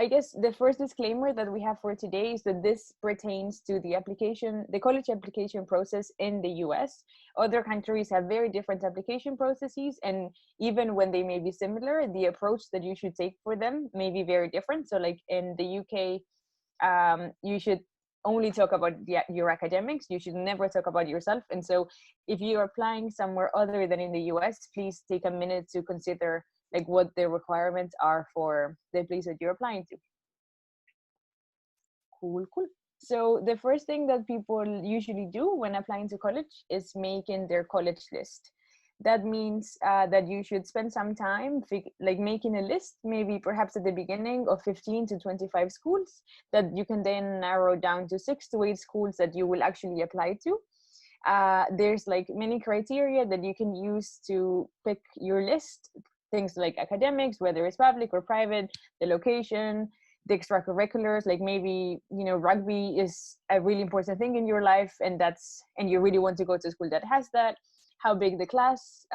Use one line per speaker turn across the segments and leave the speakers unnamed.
I guess the first disclaimer that we have for today is that this pertains to the college application process in the US. Other countries have very different application processes, and even when they may be similar, the approach that you should take for them may be very different. So like in the UK, you should only talk about your academics. You should never talk about yourself. And so if you're applying somewhere other than in the US, please take a minute to consider like what the requirements are for the place that you're applying to. Cool. So the first thing that people usually do when applying to college is making their college list. That means that you should spend some time like making a list, maybe perhaps at the beginning, of 15 to 25 schools that you can then narrow down to 6 to 8 schools that you will actually apply to. There's like many criteria that you can use to pick your list. Things like academics, whether it's public or private, the location, the extracurriculars, like maybe, you know, rugby is a really important thing in your life, and you really want to go to a school that has that. How big the class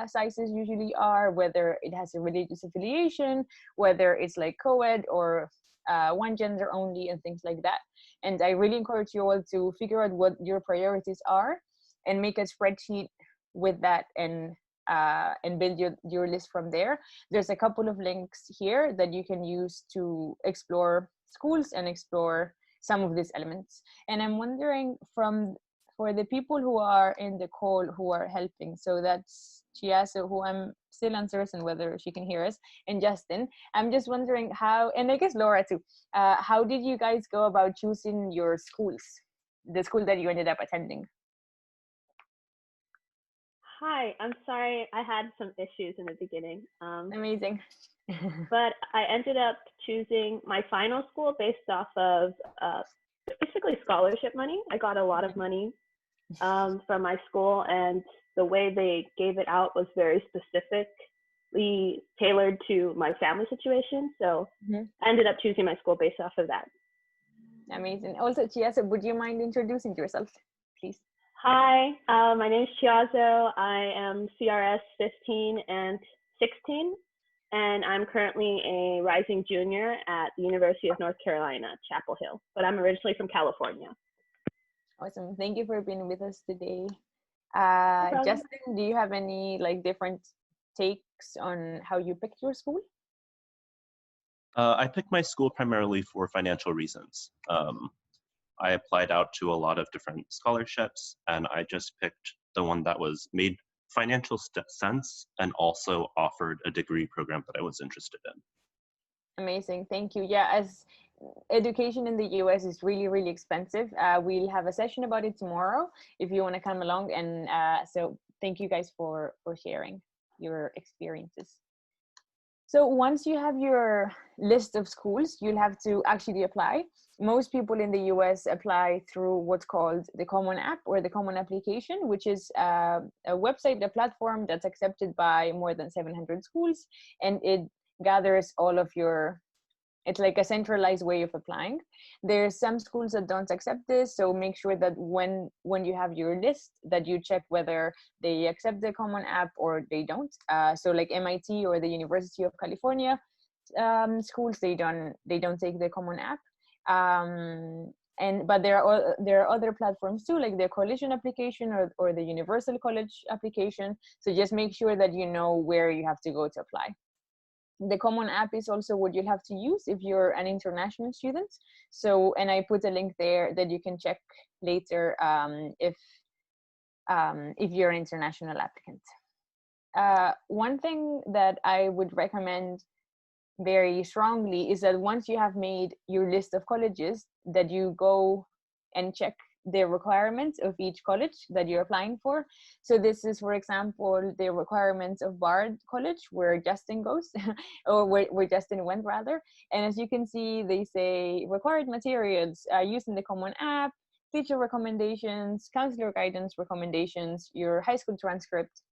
sizes usually are, whether it has a religious affiliation, whether it's like co-ed or one gender only, and things like that. And I really encourage you all to figure out what your priorities are and make a spreadsheet with that, and build your list from there. There's a couple of links here that you can use to explore schools and explore some of these elements. And I'm wondering, for the people who are in the call who are helping, so that's Chiazo, who I'm still uncertain whether she can hear us, and Justin, I'm just wondering how, and I guess Laura too, how did you guys go about choosing your schools, the school that you ended up attending?
Hi, I'm sorry I had some issues in the beginning.
Amazing.
But I ended up choosing my final school based off of basically scholarship money. I got a lot of money from my school, and the way they gave it out was very specifically tailored to my family situation. So I ended up choosing my school based off of that.
Amazing. Also, Chiazo, would you mind introducing yourself, please?
Hi, my name is Chiazo. I am CRS 15 and 16, and I'm currently a rising junior at the University of North Carolina, Chapel Hill, but I'm originally from California.
Awesome. Thank you for being with us today. Justin, do you have any like different takes on how you picked your school?
I picked my school primarily for financial reasons. I applied out to a lot of different scholarships, and I just picked the one that was made financial sense and also offered a degree program that I was interested in.
Amazing. Thank you. Yeah, as education in the US is really, really expensive. We'll have a session about it tomorrow if you want to come along. And so thank you guys for sharing your experiences. So once you have your list of schools, you'll have to actually apply. Most people in the US apply through what's called the Common App or the Common Application, which is a website, a platform that's accepted by more than 700 schools. And it gathers all of it's like a centralized way of applying. There's some schools that don't accept this, so make sure that when you have your list that you check whether they accept the Common App or they don't. So like MIT or the University of California schools, they don't take the Common App. But there are other platforms too, like the Coalition application or the Universal College application. So just make sure that you know where you have to go to apply. The Common App is also what you'll have to use if you're an international student. So, and I put a link there that you can check later if you're an international applicant. One thing that I would recommend very strongly is that once you have made your list of colleges, that you go and check the requirements of each college that you're applying for. So this is, for example, the requirements of Bard College, where Justin goes, or where Justin went rather. And as you can see, they say required materials using the Common App, teacher recommendations, counselor guidance recommendations, your high school transcript.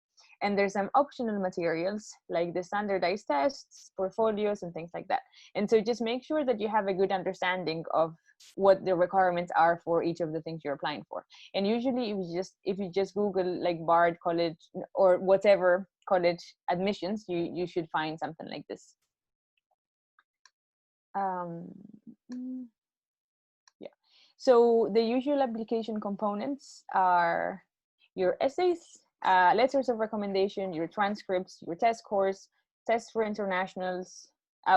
And there's some optional materials like the standardized tests, portfolios, and things like that. And so just make sure that you have a good understanding of what the requirements are for each of the things you're applying for. And usually if you just Google like Bard College or whatever college admissions, you should find something like this. Um, mm, yeah. So the usual application components are your essays, letters of recommendation, your transcripts, your test scores, tests for internationals,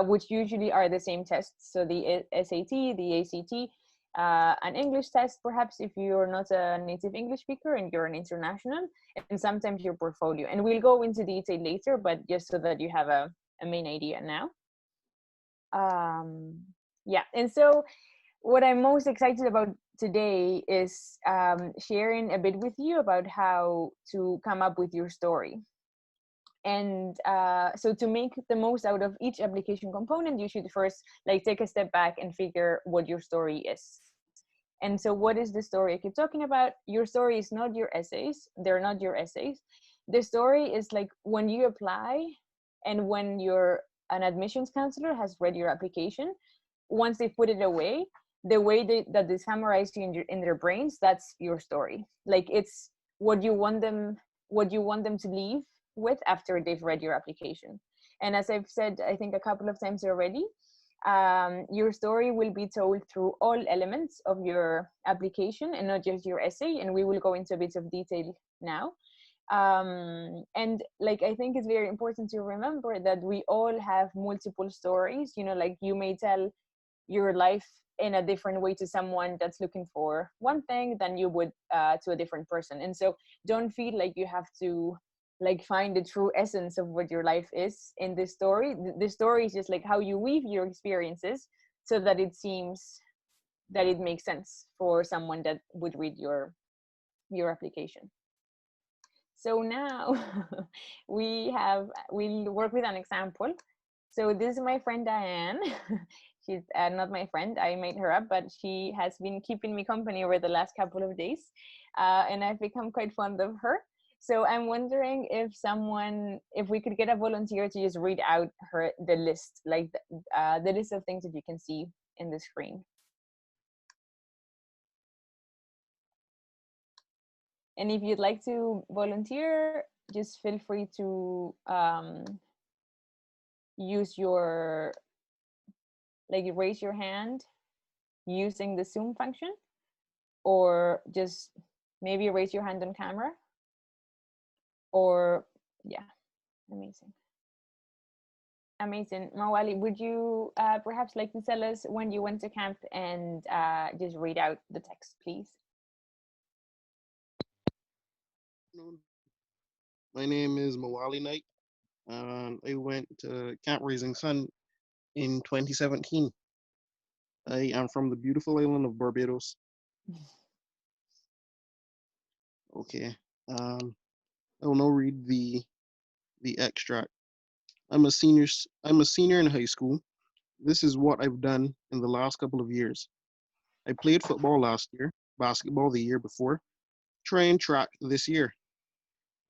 which usually are the same tests. So the SAT, the ACT, an English test, perhaps if you're not a native English speaker and you're an international, and sometimes your portfolio. And we'll go into detail later, but just so that you have a main idea now. Yeah, and so what I'm most excited about today is sharing a bit with you about how to come up with your story. And so to make the most out of each application component, you should first like take a step back and figure what your story is. And so what is the story I keep talking about? Your story is not your essays. They're not your essays. The story is like when you apply and when your an admissions counselor has read your application, once they put it away, the way that they summarize you in their brains, that's your story. Like it's what you want them to leave with after they've read your application. And as I've said, I think a couple of times already, your story will be told through all elements of your application and not just your essay. And we will go into a bit of detail now. And like I think it's very important to remember that we all have multiple stories. You know, like you may tell your life in a different way to someone that's looking for one thing than you would to a different person. And so don't feel like you have to like find the true essence of what your life is in this story. The story is just like how you weave your experiences so that it seems that it makes sense for someone that would read your application. So now we'll work with an example. So this is my friend Diane. She's not my friend. I made her up, but she has been keeping me company over the last couple of days, and I've become quite fond of her. So I'm wondering if we could get a volunteer to just read out the list, like the list of things that you can see in the screen. And if you'd like to volunteer, just feel free to use your, like raise your hand using the Zoom function, or just maybe raise your hand on camera, or yeah, amazing. Amazing. Mawali, would you perhaps like to tell us when you went to camp and just read out the text, please?
My name is Mawali Knight. I went to Camp Raising Sun in 2017. I am from the beautiful island of Barbados. Okay. I will now read the extract. I'm a senior in high school. This is what I've done in the last couple of years. I played football last year, basketball the year before, trained track this year.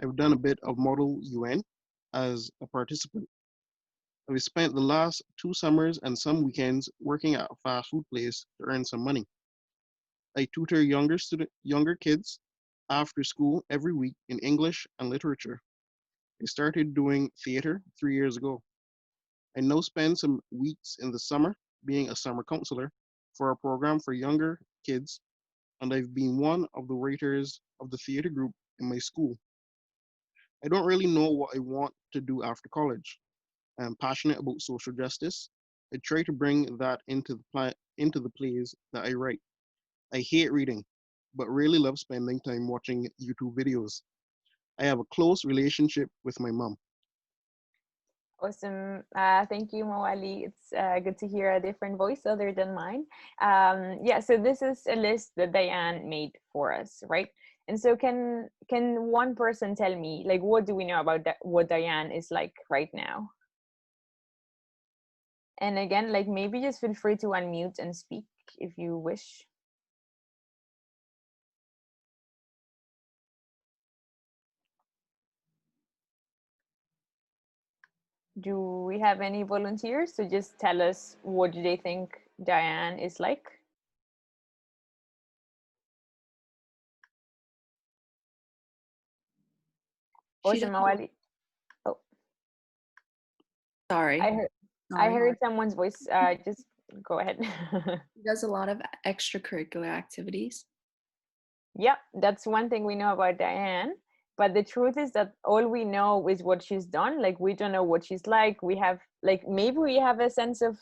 I've done a bit of Model UN as a participant. I've spent the last 2 summers and some weekends working at a fast food place to earn some money. I tutor younger kids after school every week in English and literature. I started doing theater 3 years ago. I now spend some weeks in the summer being a summer counselor for a program for younger kids, and I've been one of the writers of the theater group in my school. I don't really know what I want to do after college. I'm passionate about social justice. I try to bring that into the plays that I write. I hate reading, but really love spending time watching YouTube videos. I have a close relationship with my mom.
Awesome. Thank you, Mawali. It's good to hear a different voice other than mine. Yeah, so this is a list that Diane made for us, right? And so can one person tell me, like, what do we know about what Diane is like right now? And again, like maybe just feel free to unmute and speak if you wish. Do we have any volunteers to just tell us what do they think Diane is like? Awesome, Mawali. Oh,
Sorry.
I heard someone's voice. Just go ahead.
She does a lot of extracurricular activities.
Yeah, that's one thing we know about Diane. But the truth is that all we know is what she's done. Like, we don't know what she's like. We have, like, maybe we have a sense of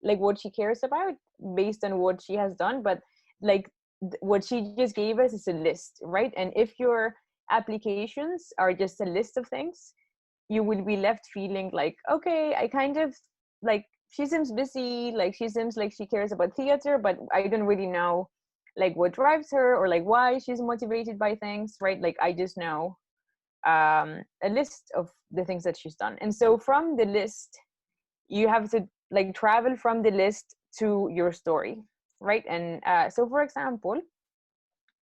like what she cares about based on what she has done. But like what she just gave us is a list, right? And if your applications are just a list of things, you will be left feeling like, okay, I kind of like, she seems busy, like she seems like she cares about theater, but I don't really know like what drives her or like why she's motivated by things, right? Like I just know a list of the things that she's done. And so from the list, you have to like travel from the list to your story, right? And so for example,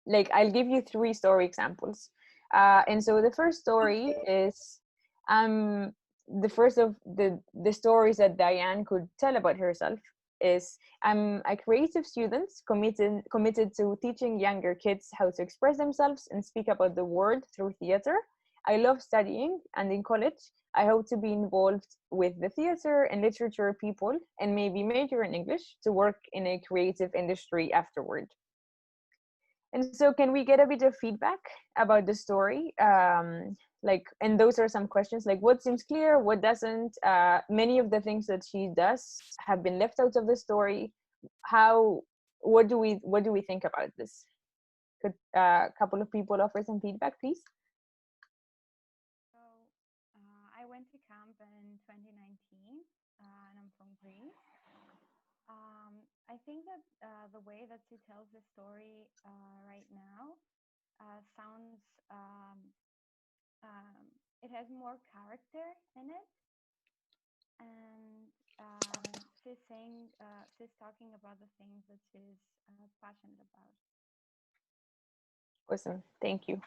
like I'll give you three story examples. And so the first story is um the first of the stories that Diane could tell about herself is, I'm a creative student committed to teaching younger kids how to express themselves and speak about the world through theater. I love studying, and in college I hope to be involved with the theater and literature people and maybe major in English to work in a creative industry afterward. And so, can we get a bit of feedback about the story? Like, and those are some questions like what seems clear, what doesn't. Many of the things that she does have been left out of the story. How? What do we think about this? Could a couple of people offer some feedback, please?
So I went to camp in 2019, and I'm from Greece. I think that the way that she tells the story right now sounds, um, it has more character in it, and she's talking about the things that she's passionate about.
Awesome, thank you.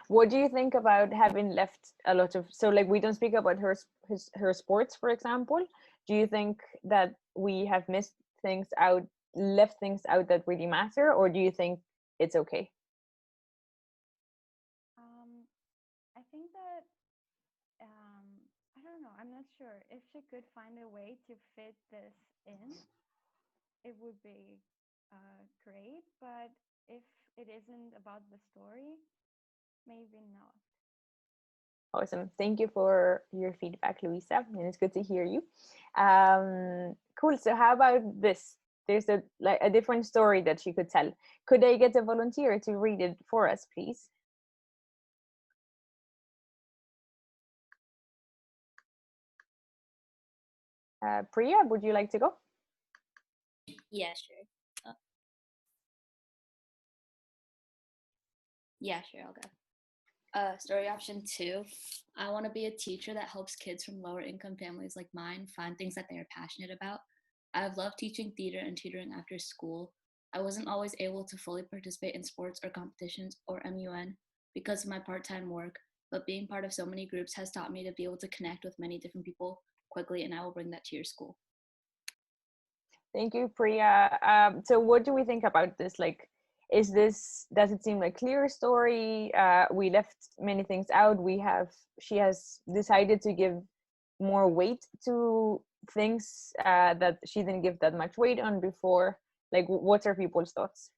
What do you think about having left a lot of, so like we don't speak about her sports, for example? Do you think that we have missed things out, left things out that really matter, or do you think it's okay?
I think that I don't know. I'm not sure if she could find a way to fit this in. It would be great, but if it isn't about the story, maybe not.
Awesome. Thank you for your feedback, Luisa, and it's good to hear you. Cool. So how about this? There's a different story that she could tell. Could I get a volunteer to read it for us, please? Priya, would you like to go?
Yeah, sure. Yeah, sure, I'll go. Story option 2. I want to be a teacher that helps kids from lower income families like mine find things that they are passionate about. I've loved teaching theater and tutoring after school. I wasn't always able to fully participate in sports or competitions or MUN because of my part-time work, but being part of so many groups has taught me to be able to connect with many different people quickly, and I will bring that to your school.
Thank you, Priya. So what do we think about this? Like, does it seem like clear story? We left many things out. She has decided to give more weight to things that she didn't give that much weight on before. Like, what are people's thoughts?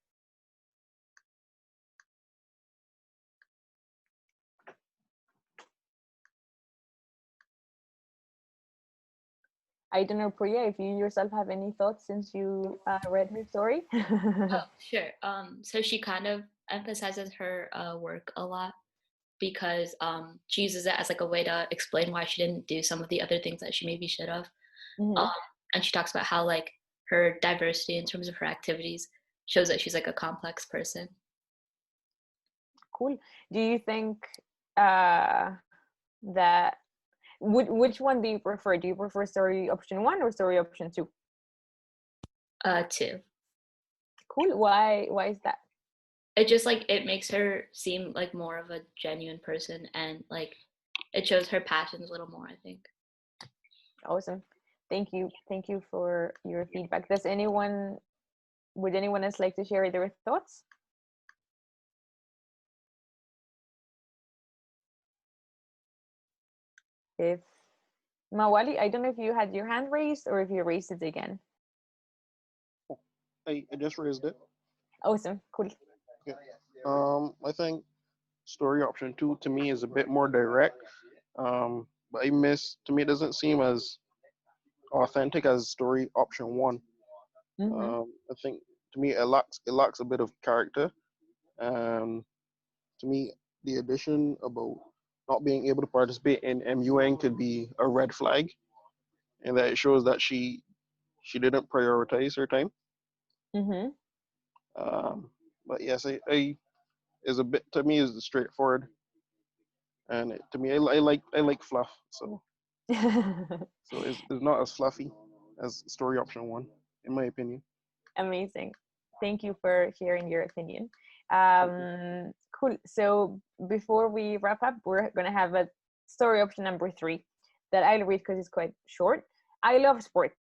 I don't know, Priya, if you yourself have any thoughts since you read her story.
Oh, sure. So she kind of emphasizes her work a lot because she uses it as like a way to explain why she didn't do some of the other things that she maybe should have.
Mhm.
And she talks about how like her diversity in terms of her activities shows that she's like a complex person.
Cool. Do you think that which one do you prefer? Do you prefer story option 1 or story option 2?
2.
Cool. Why is that?
It just like it makes her seem like more of a genuine person, and like it shows her passions a little more, I think.
Awesome. Thank you for your feedback. Would anyone else like to share their thoughts? If Mawali, I don't know if you had your hand raised or if you raised it again.
I just raised it.
Awesome, cool.
Okay. I think story option two to me is a bit more direct. But to me it doesn't seem as authentic as story option one.
Mm-hmm.
I think to me it lacks a bit of character. And to me, the addition about not being able to participate in MUN could be a red flag, and that it shows that she didn't prioritize her time.
Mm-hmm.
But yes, I is a bit to me is straightforward, and to me I like fluff, so it's not as fluffy as story option one, in my opinion.
Amazing. Thank you for sharing your opinion.
Thank you.
Cool. So before we wrap up, we're gonna have a story option number three that I'll read because it's quite short. I love sports.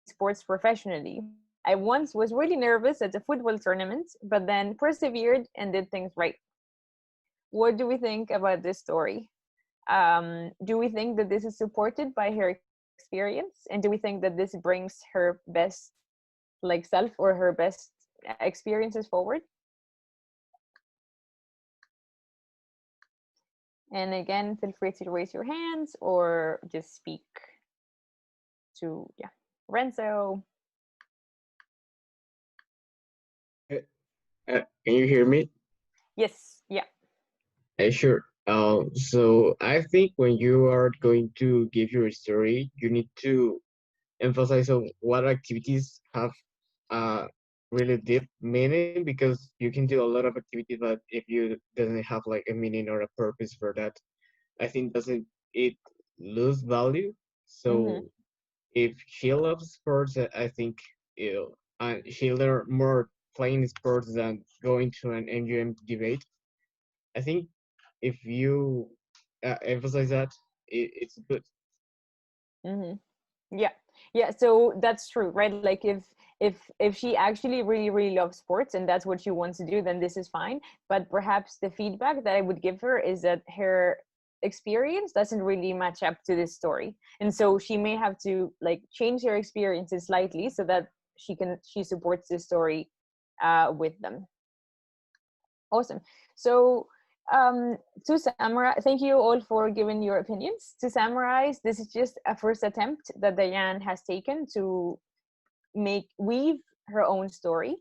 Sports professionally. I once was really nervous at a football tournament, but then persevered and did things right. What do we think about this story? Do we think that this is supported by her experience? And do we think that this brings her best like self or her best experiences forward? And again, feel free to raise your hands or just speak to, yeah. Renzo.
Uh, can you hear me?
Yes, yeah.
Sure. So I think when you are going to give your story, you need to emphasize on what activities have a really deep meaning, because you can do a lot of activities, but if you doesn't have like a meaning or a purpose for that, I think doesn't it lose value.
Mm-hmm.
So if she loves sports, I think she learn more playing sports than going to an MUM debate. I think if you emphasize that, it's good.
Mm-hmm. Yeah, yeah, so that's true, right? Like if she actually really loves sports and that's what she wants to do, then this is fine. But perhaps the feedback that I would give her is that her experience doesn't really match up to this story, and so she may have to like change her experiences slightly so that she supports this story with them. Awesome. So, to summarize, thank you all for giving your opinions. To summarize, this is just a first attempt that Diane has taken to weave her own story.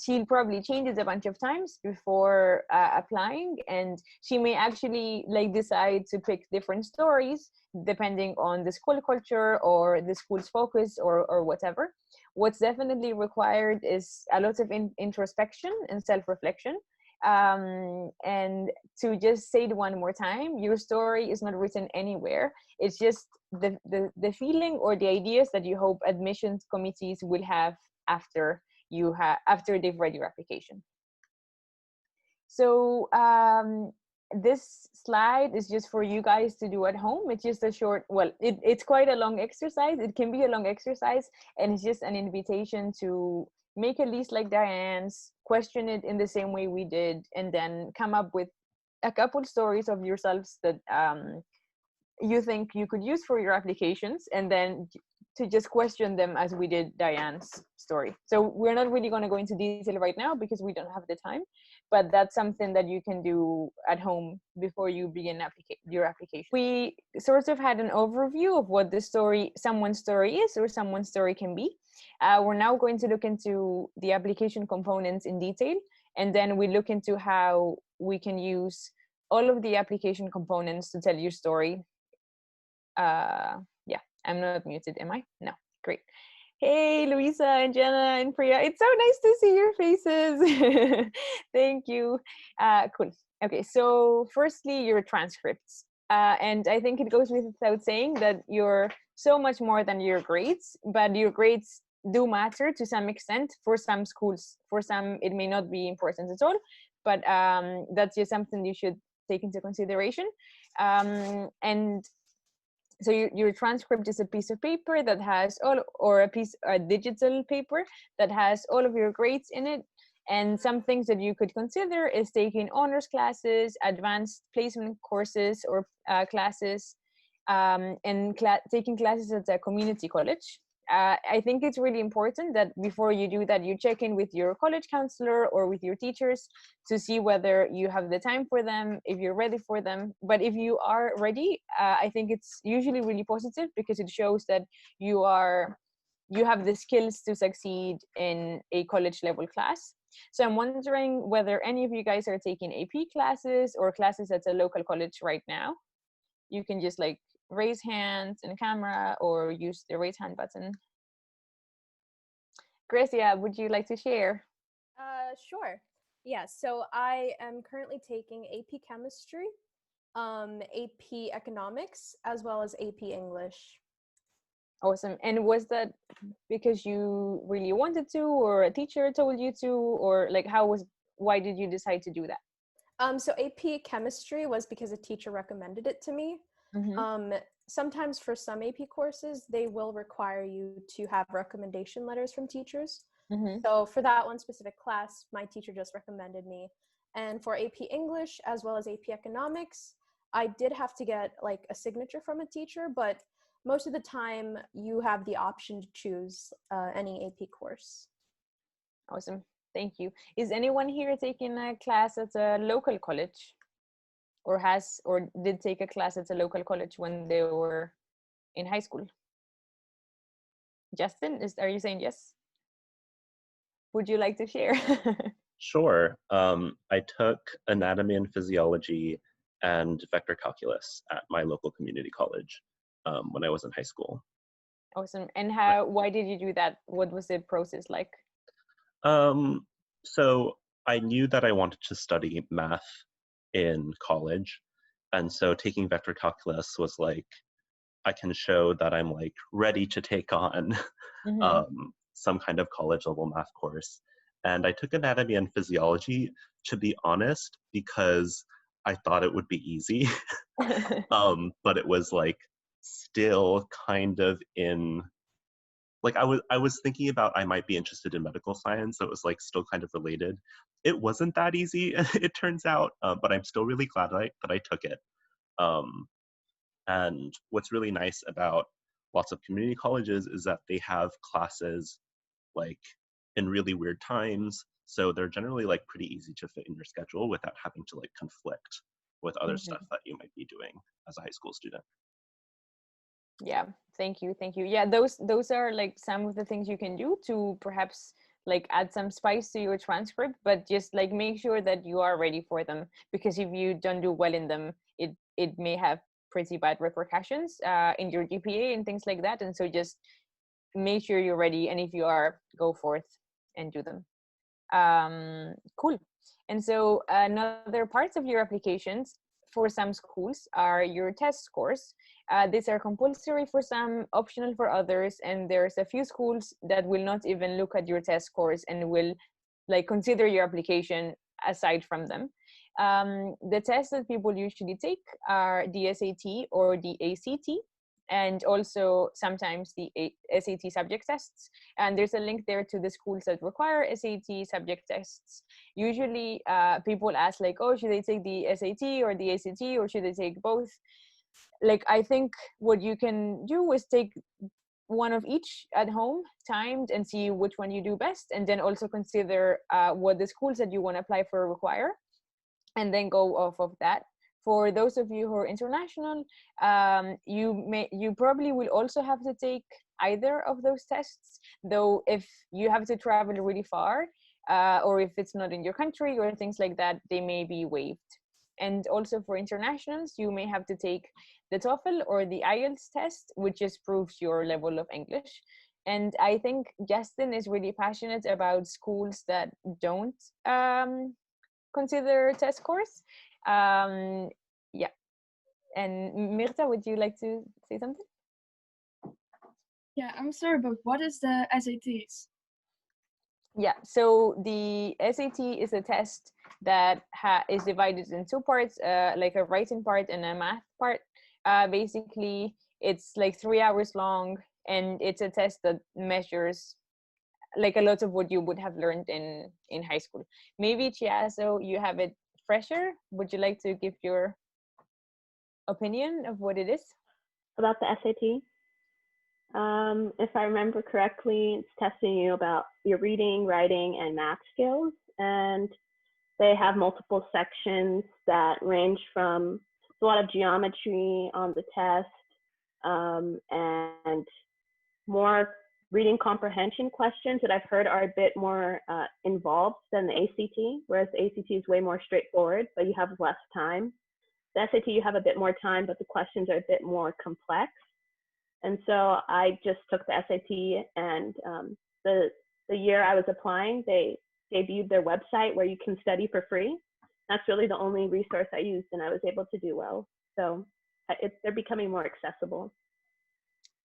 She'll probably change it a bunch of times before applying, and she may actually like decide to pick different stories depending on the school culture or the school's focus or whatever. What's definitely required is a lot of introspection and self-reflection. And to just say it one more time, your story is not written anywhere. It's just the feeling or the ideas that you hope admissions committees will have after they've read your application. So this slide is just for you guys to do at home. It's just a short, well, it's quite a long exercise. It can be a long exercise, and it's just an invitation to make a list like Diane's, question it in the same way we did, and then come up with a couple stories of yourselves that you think you could use for your applications, and then to just question them as we did Diane's story. So we're not really going to go into detail right now because we don't have the time, but that's something that you can do at home before you begin your application. We sort of had an overview of what the story, someone's story is or someone's story can be. We're now going to look into the application components in detail, and then we look into how we can use all of the application components to tell your story. Yeah, I'm not muted, am I? No, great. Hey, Luisa and Jenna and Priya. It's so nice to see your faces. Thank you. Cool. Okay, so firstly, your transcripts. And I think it goes without saying that you're so much more than your grades, but your grades do matter to some extent for some schools. For some, it may not be important at all, but that's just something you should take into consideration. And so your transcript is a piece of paper that has a digital paper that has all of your grades in it. And some things that you could consider is taking honors classes, advanced placement courses or classes, and taking classes at a community college. I think it's really important that before you do that, you check in with your college counselor or with your teachers to see whether you have the time for them, if you're ready for them. But if you are ready, I think it's usually really positive because it shows that you have the skills to succeed in a college level class. So I'm wondering whether any of you guys are taking AP classes or classes at a local college right now. You can just like raise hands in camera or use the raise hand button. Gracia, would you like to share?
Sure. Yeah, so I am currently taking AP Chemistry, AP Economics, as well as AP English.
Awesome. And was that because you really wanted to, or a teacher told you to, or like why did you decide to do that?
So AP Chemistry was because a teacher recommended it to me.
Mm-hmm.
Sometimes for some AP courses, they will require you to have recommendation letters from teachers.
Mm-hmm.
So for that one specific class, my teacher just recommended me. And for AP English, as well as AP Economics, I did have to get like a signature from a teacher, but most of the time you have the option to choose any AP course.
Awesome. Thank you. Is anyone here taking a class at a local college? Or did take a class at a local college when they were in high school? Justin, are you saying yes? Would you like to share?
Sure. I took anatomy and physiology and vector calculus at my local community college when I was in high school.
Awesome. And why did you do that? What was the process like?
So I knew that I wanted to study math in college. And so taking vector calculus was like, I can show that I'm like ready to take on some kind of college level math course. And I took anatomy and physiology, to be honest, because I thought it would be easy. But it was like still kind of in, like I was thinking about I might be interested in medical science, so it was like still kind of related. It wasn't that easy, it turns out, but I'm still really glad that I took it. And what's really nice about lots of community colleges is that they have classes like in really weird times, so they're generally like pretty easy to fit in your schedule without having to like conflict with other stuff that you might be doing as a high school student.
Yeah, thank you. Yeah, those are like some of the things you can do to perhaps like add some spice to your transcript, but just like make sure that you are ready for them, because if you don't do well in them, it may have pretty bad repercussions in your GPA and things like that. And so just make sure you're ready, and if you are, go forth and do them. Cool. And so another parts of your applications for some schools are your test scores. These are compulsory for some, optional for others, and there's a few schools that will not even look at your test scores and will like consider your application aside from them. The tests that people usually take are the SAT or the ACT, and also sometimes the SAT subject tests. And there's a link there to the schools that require SAT subject tests. Usually people ask like, oh, should they take the SAT or the ACT, or should they take both? Like, I think what you can do is take one of each at home, timed, and see which one you do best, and then also consider what the schools that you want to apply for require, and then go off of that. For those of you who are international, you probably will also have to take either of those tests, though if you have to travel really far, or if it's not in your country or things like that, they may be waived. And also for internationals, you may have to take the TOEFL or the IELTS test, which just proves your level of English. And I think Justin is really passionate about schools that don't consider test scores. Yeah. And Mirta, would you like to say something?
Yeah, I'm sorry, but what is the SATs?
Yeah, so the SAT is a test that is divided in two parts, like a writing part and a math part. Basically, it's like 3 hours long, and it's a test that measures like a lot of what you would have learned in high school. Maybe Chiazo, you have it fresher. Would you like to give your opinion of what it is?
About the SAT? If I remember correctly, it's testing you about your reading, writing, and math skills. And they have multiple sections that range from a lot of geometry on the test, and more reading comprehension questions that I've heard are a bit more involved than the ACT, whereas the ACT is way more straightforward, but you have less time. The SAT, you have a bit more time, but the questions are a bit more complex. And so I just took the SAT, and the year I was applying, they debuted their website where you can study for free. That's really the only resource I used, and I was able to do well. So they're becoming more accessible.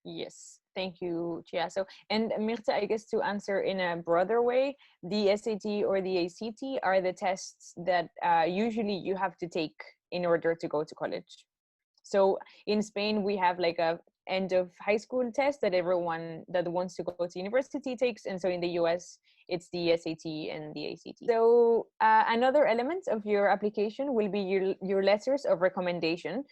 Yes, thank you, Chia. So, and Mirta, I guess to answer in a broader way, the SAT or the ACT are the tests that usually you have to take in order to go to college. So in Spain, we have like a end of high school test that everyone that wants to go to university takes. And so in the US, it's the SAT and the ACT. So another element of your application will be your letters of recommendation.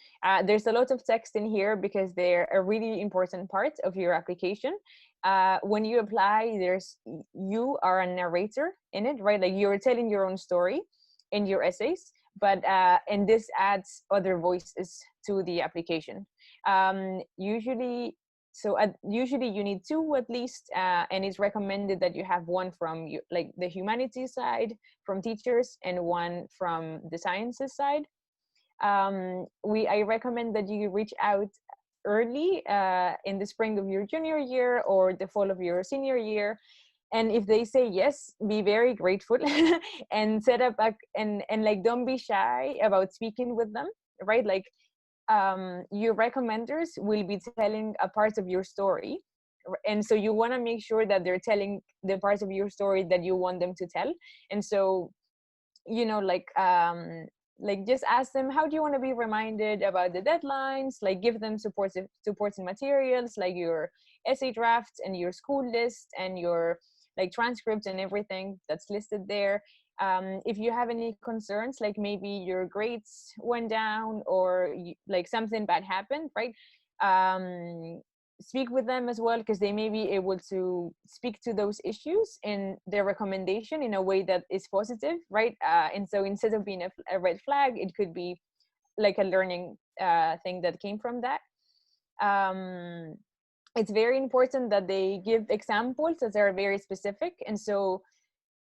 There's a lot of text in here because they're a really important part of your application. When you apply, you are a narrator in it, right? Like you're telling your own story in your essays, but and this adds other voices to the application. Usually you need two at least, and it's recommended that you have one from like the humanities side from teachers and one from the sciences side. I recommend that you reach out early in the spring of your junior year or the fall of your senior year, and if they say yes, be very grateful and set up and like don't be shy about speaking with them, right? Like your recommenders will be telling a part of your story, and so you want to make sure that they're telling the parts of your story that you want them to tell. And so like just ask them, how do you want to be reminded about the deadlines? Like give them supporting materials like your essay drafts and your school list and your like transcripts and everything that's listed there. If you have any concerns, like maybe your grades went down or like something bad happened, right? Speak with them as well, because they may be able to speak to those issues in their recommendation in a way that is positive, right? And so instead of being a red flag, it could be like a learning thing that came from that. It's very important that they give examples that are very specific. And so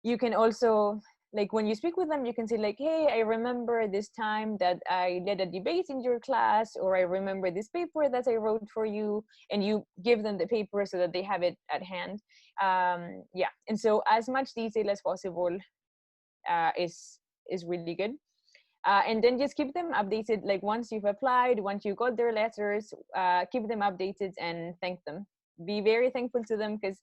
you can also, like when you speak with them, you can say like, hey, I remember this time that I led a debate in your class, or I remember this paper that I wrote for you, and you give them the paper so that they have it at hand. Yeah, and so as much detail as possible is really good. And then just keep them updated. Like once you've applied, once you got their letters, keep them updated and thank them. Be very thankful to them, because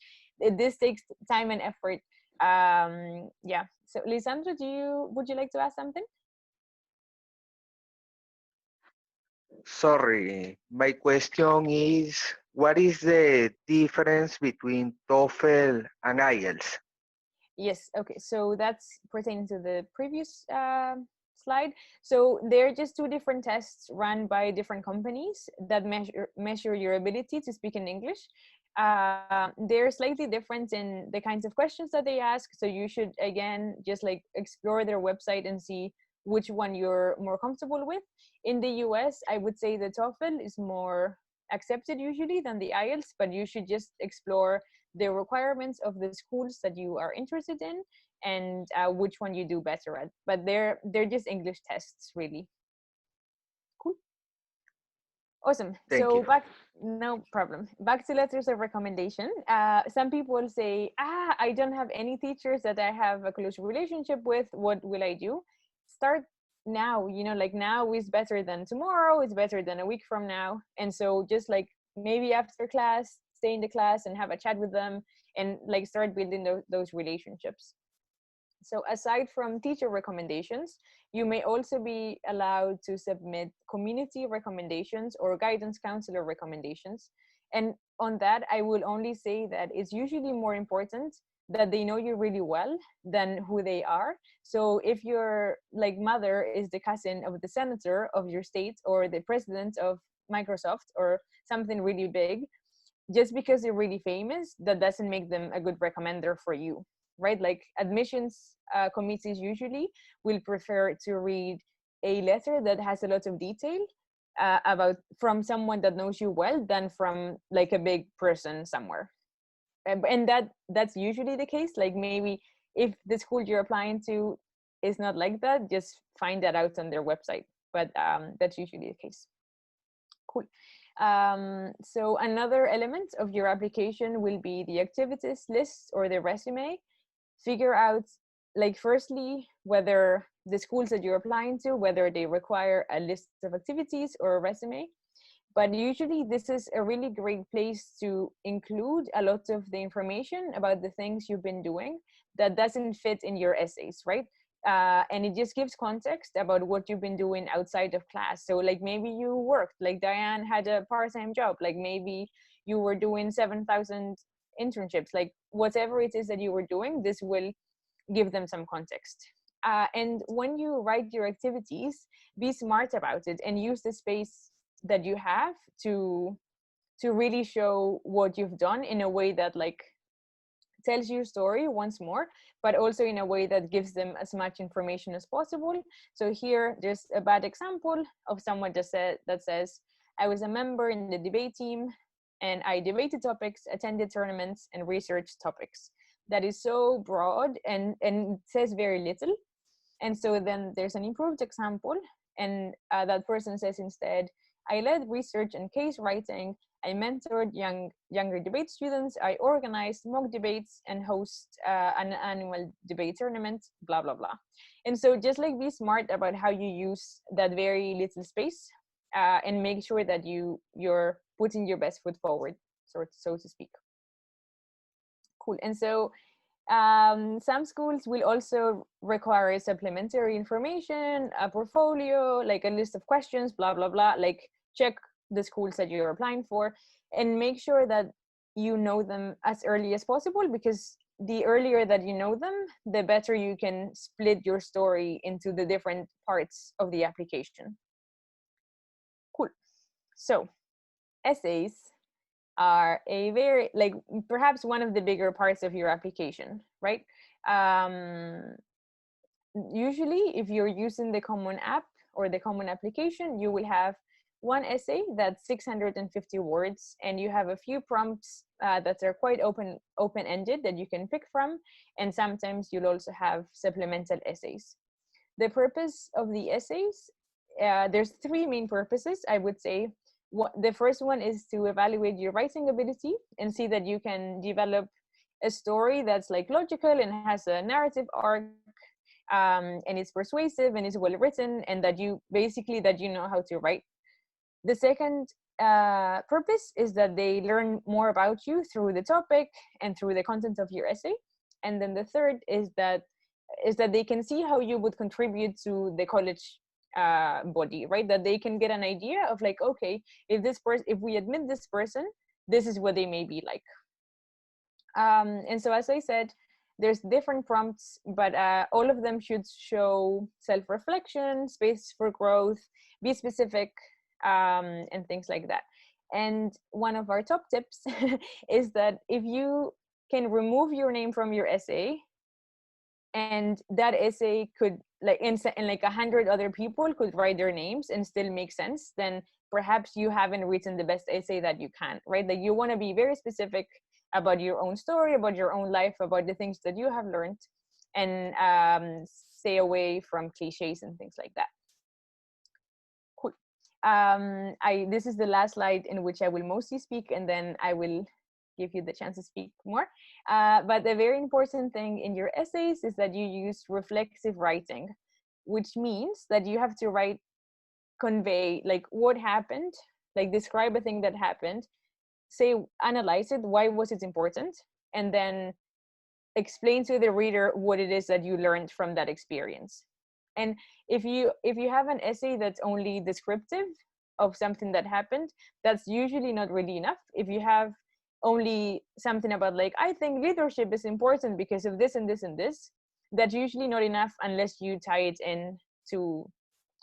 this takes time and effort. Yeah. So Lisandro, would you like to ask something?
Sorry, my question is, what is the difference between TOEFL and IELTS?
Yes, okay, so that's pertaining to the previous slide. So they're just two different tests run by different companies that measure your ability to speak in English. They're slightly different in the kinds of questions that they ask, so you should again just like explore their website and see which one you're more comfortable with. In the US, I would say the TOEFL is more accepted usually than the IELTS, but you should just explore the requirements of the schools that you are interested in and which one you do better at. But they're just English tests, really. Cool. Awesome.
Thank
So
you.
no problem. Back to letters of recommendation. Some people say, I don't have any teachers that I have a close relationship with. What will I do? Start now. Like now is better than tomorrow. It's better than a week from now. And so just like maybe after class, stay in the class and have a chat with them and like start building those relationships. So aside from teacher recommendations, you may also be allowed to submit community recommendations or guidance counselor recommendations. And on that, I will only say that it's usually more important that they know you really well than who they are. So if your like mother is the cousin of the senator of your state or the president of Microsoft or something really big, just because they're really famous, that doesn't make them a good recommender for you, right? Like admissions committees usually will prefer to read a letter that has a lot of detail about from someone that knows you well than from like a big person somewhere. And that's usually the case. Like maybe if the school you're applying to is not like that, just find that out on their website. But that's usually the case. Cool. So another element of your application will be the activities list or the resume. Figure out, like, firstly, whether the schools that you're applying to, whether they require a list of activities or a resume. But usually this is a really great place to include a lot of the information about the things you've been doing that doesn't fit in your essays, right? And it just gives context about what you've been doing outside of class. So like maybe you worked, like Diane had a part-time job, like maybe you were doing 7,000 internships, like whatever it is that you were doing, this will give them some context. And when you write your activities, be smart about it and use the space that you have to really show what you've done in a way that like tells your story once more, but also in a way that gives them as much information as possible. So here there's a bad example of someone just that says, I was a member in the debate team and I debated topics, attended tournaments, and researched topics. That is so broad and says very little. And so then there's an improved example, and that person says instead, I led research and case writing, I mentored younger debate students, I organized mock debates and host an annual debate tournament, blah, blah, blah. And so just like be smart about how you use that very little space and make sure that you're putting your best foot forward, so to speak. Cool. And so some schools will also require supplementary information, a portfolio, like a list of questions, blah, blah, blah. Like check the schools that you're applying for and make sure that you know them as early as possible, because the earlier that you know them, the better you can split your story into the different parts of the application. Cool. So essays are a very, like, perhaps one of the bigger parts of your application, right? Usually if you're using the common app or the common application, you will have one essay that's 650 words, and you have a few prompts that are quite open-ended that you can pick from, and sometimes you'll also have supplemental essays. The purpose of the essays, there's three main purposes, I would say. The first one is to evaluate your writing ability and see that you can develop a story that's like logical and has a narrative arc, and it's persuasive and is well written, and that you basically that you know how to write. The second purpose is that they learn more about you through the topic and through the content of your essay. And then the third is that they can see how you would contribute to the college body, right? That they can get an idea of like, okay, if we admit this person, this is what they may be like. And so as I said, there's different prompts, but all of them should show self-reflection, space for growth, be specific, and things like that. And one of our top tips is that if you can remove your name from your essay, and that essay could, like, and like 100 other people could write their names and still make sense, then perhaps you haven't written the best essay that you can, right? Like you want to be very specific about your own story, about your own life, about the things that you have learned, and stay away from cliches and things like that. Cool. This is the last slide in which I will mostly speak, and then I will give you the chance to speak more. But the very important thing in your essays is that you use reflexive writing, which means that you have to convey like what happened, like describe a thing that happened, analyze it, why was it important, and then explain to the reader what it is that you learned from that experience. And if you have an essay that's only descriptive of something that happened, that's usually not really enough. If you have only something about like, I think leadership is important because of this and this and this, that's usually not enough unless you tie it in to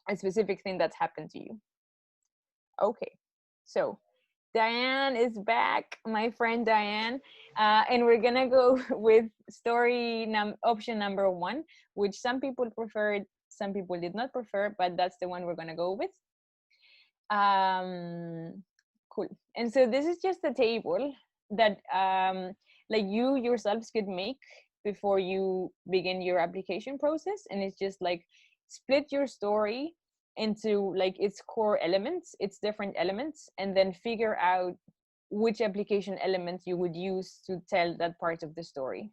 a specific thing that's happened to you. Okay, so Diane is back, my friend Diane. And we're gonna go with option number 1, which some people preferred, some people did not prefer, but that's the one we're gonna go with. Cool. And so this is just a table that like you yourselves could make before you begin your application process. And it's just like split your story into like its core elements, its different elements, and then figure out which application element you would use to tell that part of the story.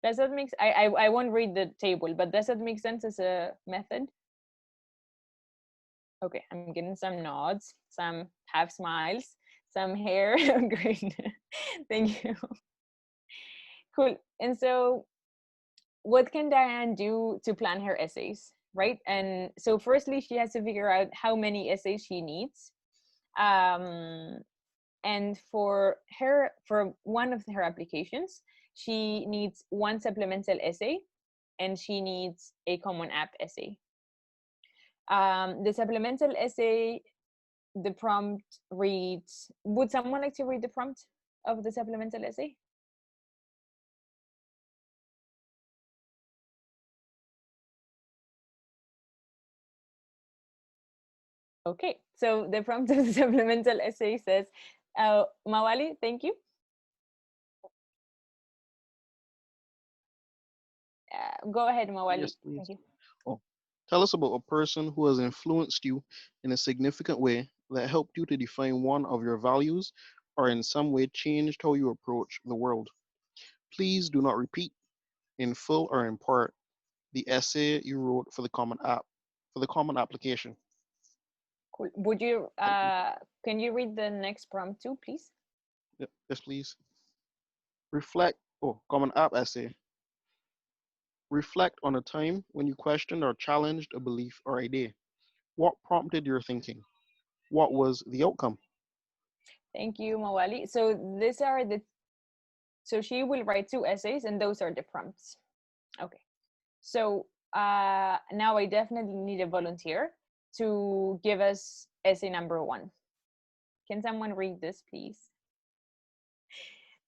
Does that make I won't read the table, but does that make sense as a method? Okay, I'm getting some nods, some half smiles, some hair green. Thank you. Cool. And so what can Diane do to plan her essays, right? And so firstly, she has to figure out how many essays she needs. And for one of her applications, she needs one supplemental essay and she needs a common app essay. The supplemental essay, the prompt reads, would someone like to read the prompt of the supplemental essay? Okay, so the prompt of the supplemental essay says, Mawali, thank you. Go ahead, Mawali.
Yes, please.
Thank you.
Oh, tell us about a person who has influenced you in a significant way that helped you to define one of your values or in some way changed how you approach the world. Please do not repeat in full or in part the essay you wrote for the common application.
Cool. Would you,
Thank you.
can you read the next prompt too, please?
Yes, please. Common app essay. Reflect on a time when you questioned or challenged a belief or idea. What prompted your thinking? What was the outcome?
Thank you, Mawali. So so she will write 2 essays and those are the prompts. Okay. So now I definitely need a volunteer to give us essay number 1. Can someone read this, please?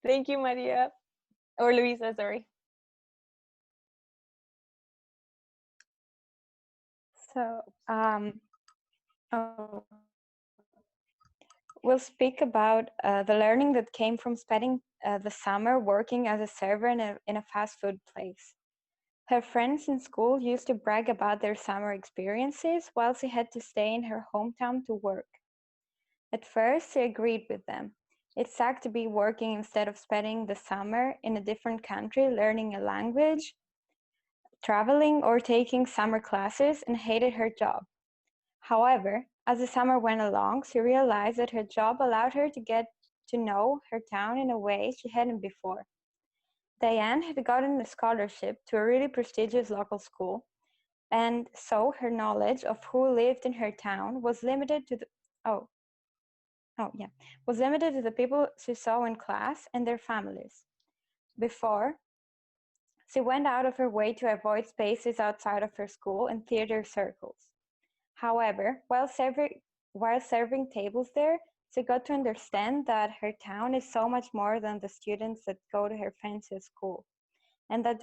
Thank you, Maria. Or Luisa, sorry.
So, oh, we'll speak about the learning that came from spending the summer working as a server in a fast food place. Her friends in school used to brag about their summer experiences while she had to stay in her hometown to work. At first, she agreed with them. It sucked to be working instead of spending the summer in a different country, learning a language, traveling, or taking summer classes, and hated her job. However, as the summer went along, she realized that her job allowed her to get to know her town in a way she hadn't before. Diane had gotten a scholarship to a really prestigious local school, and so her knowledge of who lived in her town was limited to was limited to the people she saw in class and their families. Before, she went out of her way to avoid spaces outside of her school and theater circles. However, while serving tables there, she got to understand that her town is so much more than the students that go to her fancy school, and that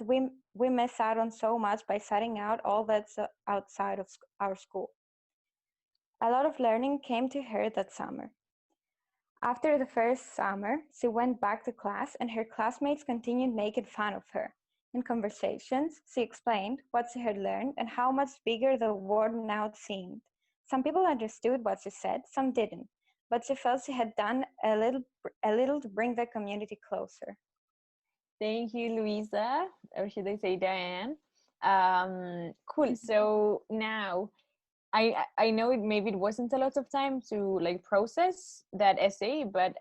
we miss out on so much by setting out all that's outside of our school. A lot of learning came to her that summer. After the first summer, she went back to class and her classmates continued making fun of her. In conversations, she explained what she had learned and how much bigger the world now seemed. Some people understood what she said, some didn't, but she felt she had done a little to bring the community closer.
Thank you, Luisa, or should I say Diane? Cool. So now I know maybe it wasn't a lot of time to like process that essay, but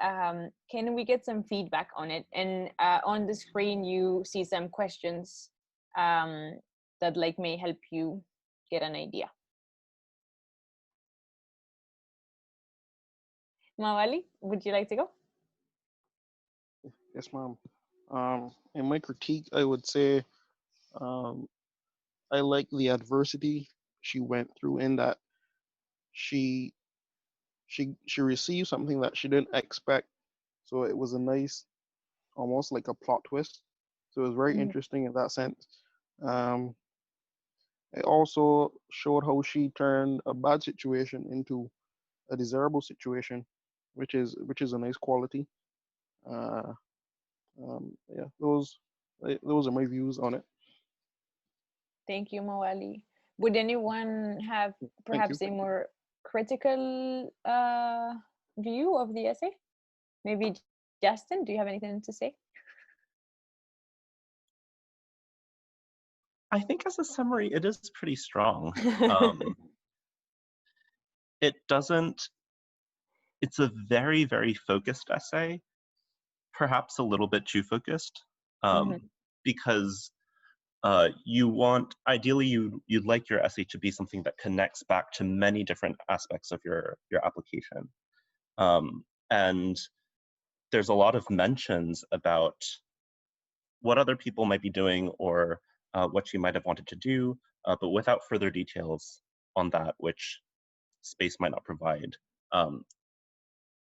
can we get some feedback on it? And on the screen you see some questions that like may help you get an idea. Mawali, would you like to go?
Yes, ma'am. In my critique, I would say um, I like the adversity she went through in that she she received something that she didn't expect. So it was a nice, almost like a plot twist. So it was very
Mhm.
interesting in that sense. Um, it also showed how she turned a bad situation into a desirable situation, which is a nice quality. Uh, yeah, those are my views on it.
Thank you, Mawali. Would anyone have
Thank you.
perhaps a more critical view of the essay? Maybe Justin, do you have anything to say?
I think as a summary, it is pretty strong. Um, it doesn't, it's a very, very focused essay, perhaps a little bit too focused,
Mhm.
because ideally you'd like your essay to be something that connects back to many different aspects of your application. And there's a lot of mentions about what other people might be doing or what you might have wanted to do, but without further details on that, which space might not provide, um,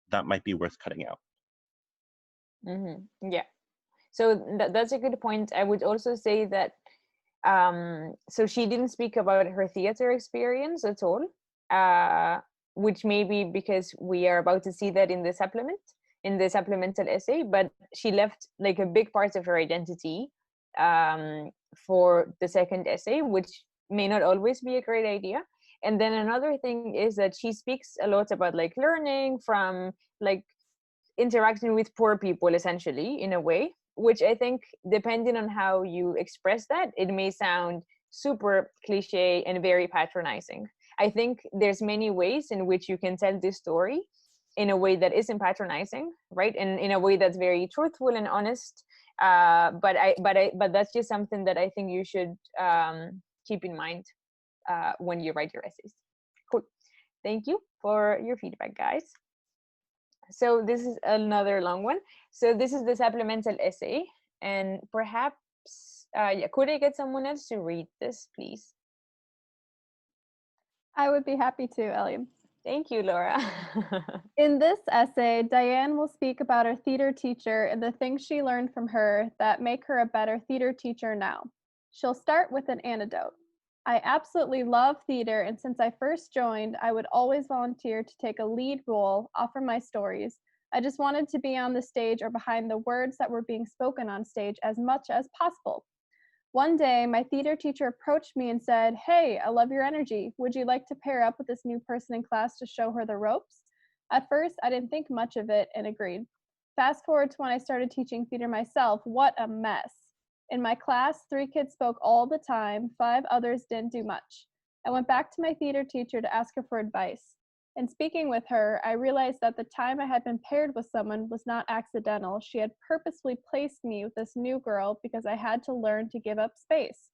that might be worth cutting out.
Yeah. So that's a good point. I would also say that so she didn't speak about her theater experience at all, uh, which may be because we are about to see that in the supplement, in the supplemental essay, but she left like a big part of her identity for the second essay, which may not always be a great idea. And then another thing is that she speaks a lot about like learning from like interacting with poor people essentially in a way, which I think depending on how you express that, it may sound super cliche and very patronizing. I think there's many ways in which you can tell this story in a way that isn't patronizing, right, and in a way that's very truthful and honest. But that's just something that I think you should keep in mind when you write your essays. Cool. Thank you for your feedback, guys. So this is another long one. So this is the supplemental essay, and perhaps, yeah, could I get someone else to read this, please?
I would be happy to, Ellie.
Thank you, Laura.
In this essay, Diane will speak about her theater teacher and the things she learned from her that make her a better theater teacher now. She'll start with an anecdote. I absolutely love theater, and since I first joined, I would always volunteer to take a lead role, offer my stories. I just wanted to be on the stage or behind the words that were being spoken on stage as much as possible. One day, my theater teacher approached me and said, "Hey, I love your energy. Would you like to pair up with this new person in class to show her the ropes?" At first, I didn't think much of it and agreed. Fast forward to when I started teaching theater myself, what a mess. In my class, 3 kids spoke all the time, 5 others didn't do much. I went back to my theater teacher to ask her for advice. In speaking with her, I realized that the time I had been paired with someone was not accidental. She had purposefully placed me with this new girl because I had to learn to give up space.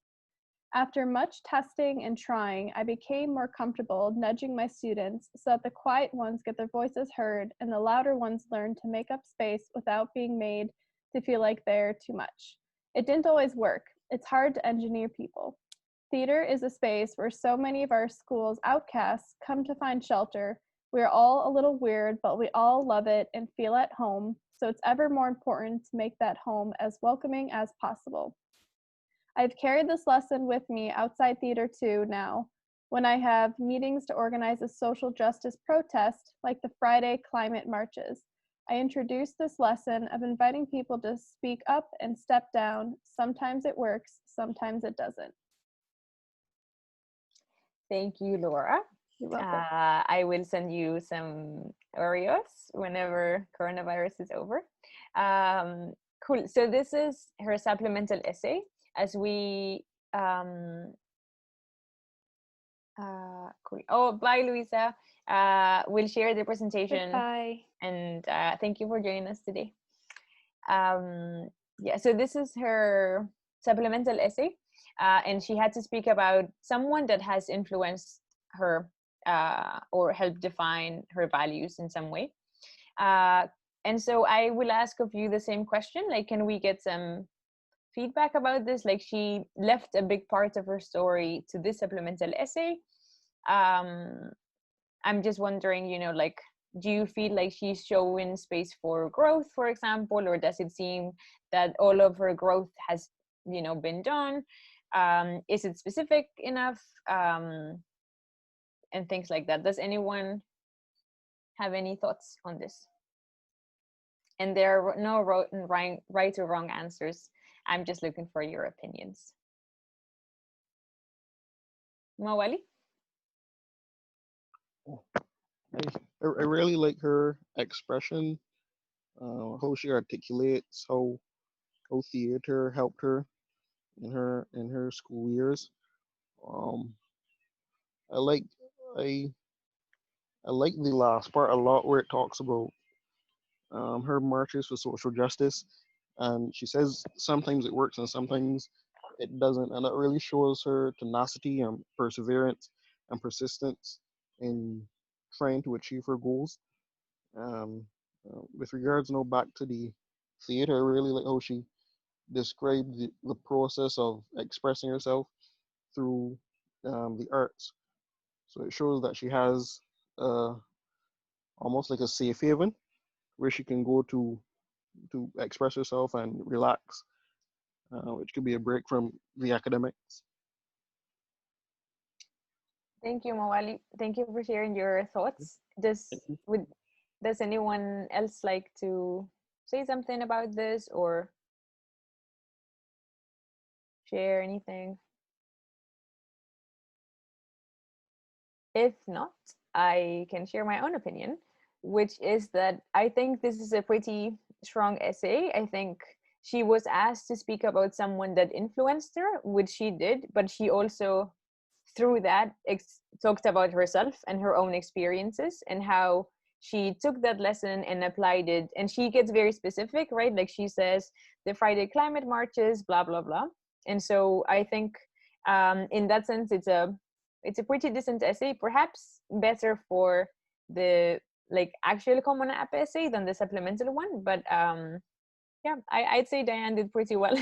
After much testing and trying, I became more comfortable nudging my students so that the quiet ones get their voices heard and the louder ones learn to make up space without being made to feel like they're too much. It didn't always work. It's hard to engineer people. Theater is a space where so many of our school's outcasts come to find shelter. We're all a little weird, but we all love it and feel at home, so it's ever more important to make that home as welcoming as possible. I've carried this lesson with me outside theater too now, when I have meetings to organize a social justice protest like the Friday climate marches. I introduce this lesson of inviting people to speak up and step down. Sometimes it works, sometimes it doesn't.
Thank you, Laura.
You're welcome.
I will send you some Oreos whenever coronavirus is over. Cool. So this is her supplemental essay. As we cool. Oh, bye, Luisa. We'll share the presentation.
Bye.
And thank you for joining us today. Yeah. So this is her supplemental essay, and she had to speak about someone that has influenced her or helped define her values in some way. And so I will ask of you the same question, like, can we get some feedback about this? Like, she left a big part of her story to this supplemental essay. I'm just wondering, like, Do you feel like she's showing space for growth, for example, or does it seem that all of her growth has, been done? Is it specific enough? And things like that. Does anyone have any thoughts on this? And there are no right or wrong answers. I'm just looking for your opinions. Mawali?
I really like her expression, how she articulates, how theater helped her in her school years. Um, I like I I like the last part a lot where it talks about her marches for social justice, and she says sometimes it works and sometimes it doesn't, and it really shows her tenacity and perseverance and persistence in trying to achieve her goals. Um, with regards now back to the theater, I really like how she described the process of expressing herself through the arts. So it shows that she has uh, almost like a safe haven where she can go to express herself and relax, which could be a break from the academics.
Thank you, Mawali. Thank you for sharing your thoughts. Does anyone else like to say something about this or share anything? If not, I can share my own opinion, which is that I think this is a pretty strong essay. I think she was asked to speak about someone that influenced her, which she did, but she also, through that, talked about herself and her own experiences and how she took that lesson and applied it. And she gets very specific, right? Like she says, the Friday climate marches, blah, blah, blah. And so I think in that sense, it's a pretty decent essay, perhaps better for the like actual Common App essay than the supplemental one. But yeah, I'd say Diane did pretty well.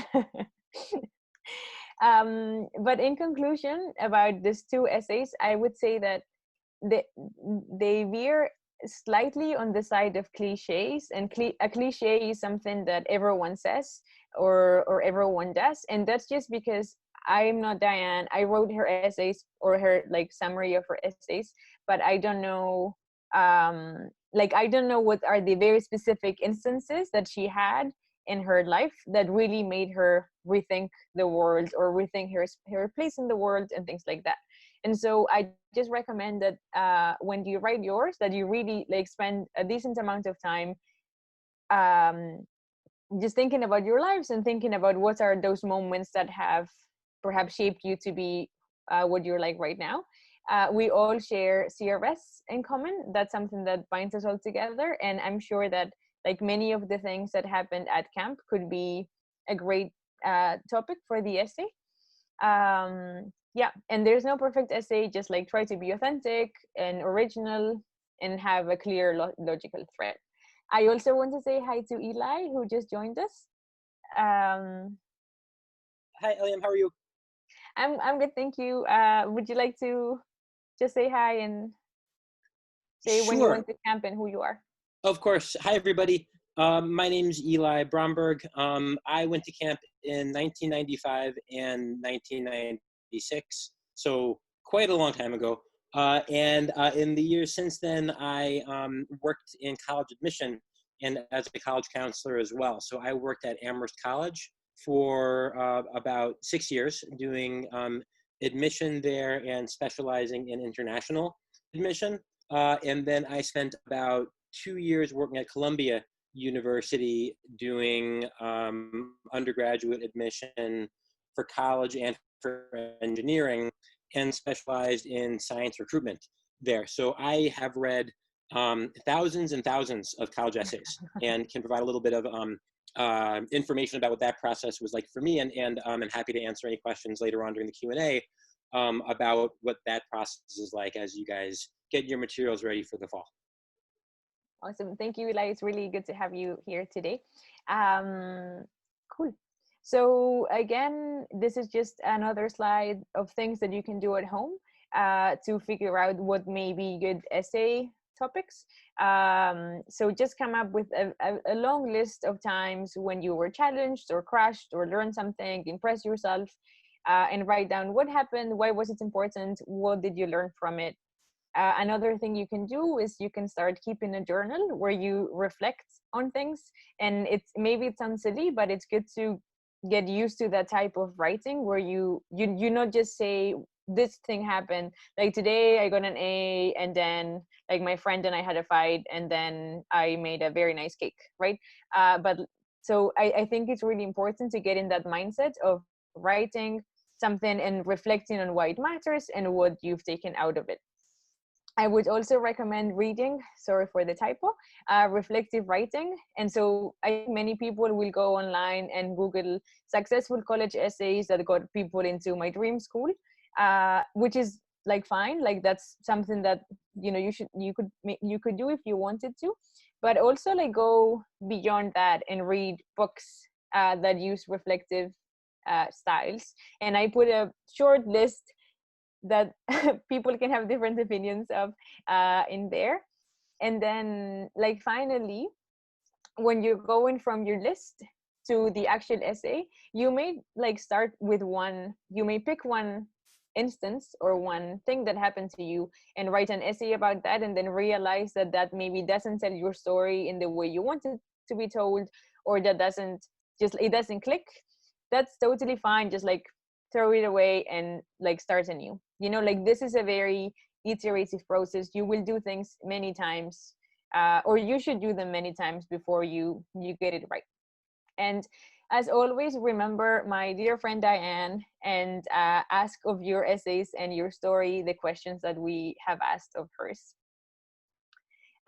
But in conclusion about these two essays, I would say that they veer slightly on the side of cliches, and a cliche is something that everyone says or everyone does, and that's just because I'm not Diane. I wrote her essays or her like summary of her essays, but I don't know I don't know what are the very specific instances that she had in her life that really made her rethink the world or rethink her place in the world and things like that. And so I just recommend that when you write yours, that you really like spend a decent amount of time just thinking about your lives and thinking about what are those moments that have perhaps shaped you to be what you're like right now. We all share CRS in common. That's something that binds us all together. And I'm sure that like many of the things that happened at camp could be a great topic for the essay. Yeah, and there's no perfect essay, just like try to be authentic and original and have a clear logical thread. I also want to say hi to Eli, who just joined us.
Hi, Eliam. How are you?
I'm good, thank you. Would you like to just say hi and say when you
Sure.
went to camp and who you are?
Of course. Hi, everybody. My name's Eli Bromberg. I went to camp in 1995 and 1996, so quite a long time ago. And in the years since then, I worked in college admission and as a college counselor as well. So I worked at Amherst College for about 6 years doing admission there and specializing in international admission. And then I spent about 2 years working at Columbia University doing undergraduate admission for college and for engineering, and specialized in science recruitment there. So I have read thousands and thousands of college essays and can provide a little bit of information about what that process was like for me, and I'm happy to answer any questions later on during the Q&A about what that process is like as you guys get your materials ready for the fall.
Awesome. Thank you, Eli. It's really good to have you here today. Cool. So again, this is just another slide of things that you can do at home to figure out what may be good essay topics. So just come up with a long list of times when you were challenged or crushed or learned something, impress yourself, and write down what happened, why was it important, what did you learn from it. Another thing you can do is you can start keeping a journal where you reflect on things. And it's maybe it sounds silly, but it's good to get used to that type of writing where you not just say this thing happened, like today I got an A, and then like my friend and I had a fight, and then I made a very nice cake, right? But so I think it's really important to get in that mindset of writing something and reflecting on why it matters and what you've taken out of it. I would also recommend reading, sorry for the typo, reflective writing. And so I think many people will go online and Google successful college essays that got people into my dream school, which is like fine. Like that's something that, you know, you could do if you wanted to, but also like go beyond that and read books that use reflective styles. And I put a short list that people can have different opinions of in there. And then like finally, when you're going from your list to the actual essay, you may like start with one, you may pick one instance or one thing that happened to you and write an essay about that, and then realize that that maybe doesn't tell your story in the way you want it to be told, or that doesn't just, it doesn't click. That's totally fine. Just like throw it away and like start anew. You know, like this is a very iterative process. You will do things many times, or you should do them many times before you get it right. And as always, remember my dear friend Diane, and ask of your essays and your story the questions that we have asked of hers.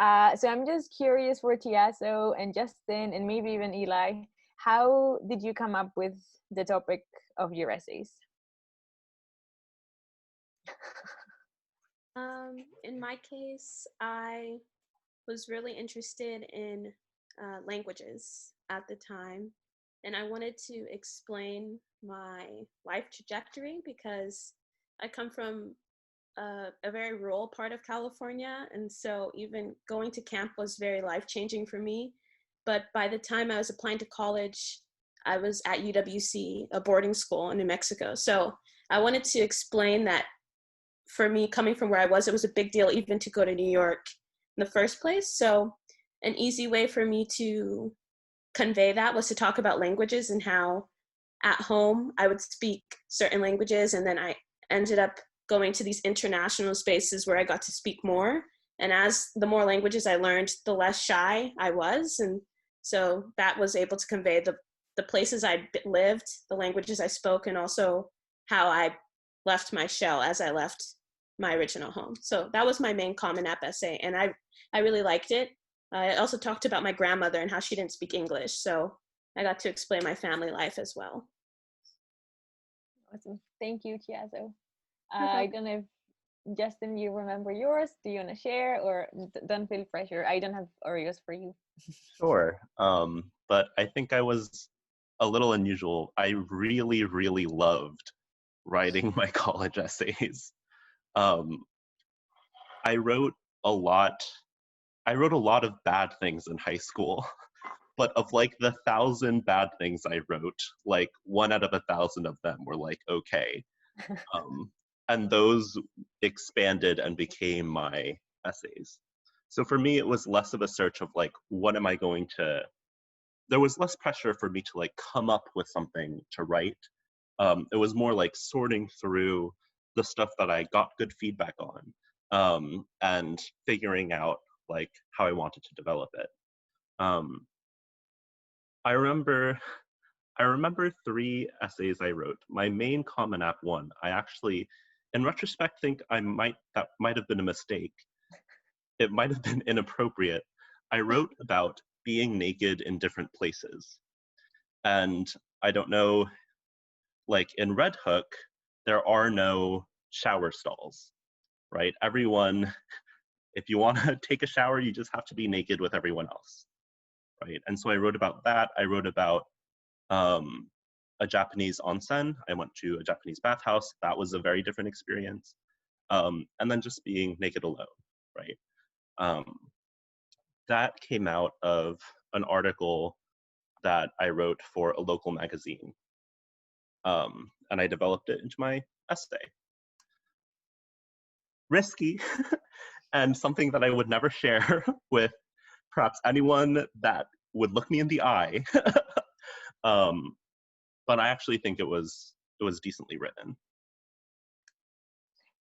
So I'm just curious for Tiazo and Justin and maybe even Eli, how did you come up with the topic of your essays?
In my case, I was really interested in languages at the time, and I wanted to explain my life trajectory because I come from a very rural part of California, and so even going to camp was very life-changing for me. But by the time I was applying to college, I was at UWC, a boarding school in New Mexico. So I wanted to explain that for me, coming from where I was, it was a big deal even to go to New York in the first place. So an easy way for me to convey that was to talk about languages and how at home I would speak certain languages, and then I ended up going to these international spaces where I got to speak more. And as the more languages I learned, the less shy I was. And so that was able to convey the places I lived, the languages I spoke, and also how I left my shell as I left my original home. So that was my main Common App essay, and I really liked it. I also talked about my grandmother and how she didn't speak English, so I got to explain my family life as well.
Awesome. Thank you, Tiazo. I don't know if Justin, you remember yours. Do you want to share, or don't feel pressure? I don't have Oreos for you.
Sure. But I think I was a little unusual. I really, really loved writing my college essays. I wrote a lot of bad things in high school, but of like the 1,000 bad things I wrote, like 1 out of 1,000 of them were like okay. And those expanded and became my essays. So for me, it was less of a search of like, what am I going to, there was less pressure for me to like come up with something to write. It was more like sorting through the stuff that I got good feedback on, and figuring out like how I wanted to develop it. I remember 3 essays I wrote. My main Common App one, I actually, in retrospect, think that might have been a mistake. It might have been inappropriate. I wrote about being naked in different places. And I don't know, like in Red Hook, there are no shower stalls, right? Everyone, if you want to take a shower, you just have to be naked with everyone else, right? And so I wrote about that. I wrote about a Japanese onsen. I went to a Japanese bathhouse. That was a very different experience. And then just being naked alone, right? Um, that came out of an article that I wrote for a local magazine. And I developed it into my essay. Risky, and something that I would never share with perhaps anyone that would look me in the eye. But I actually think it was decently written.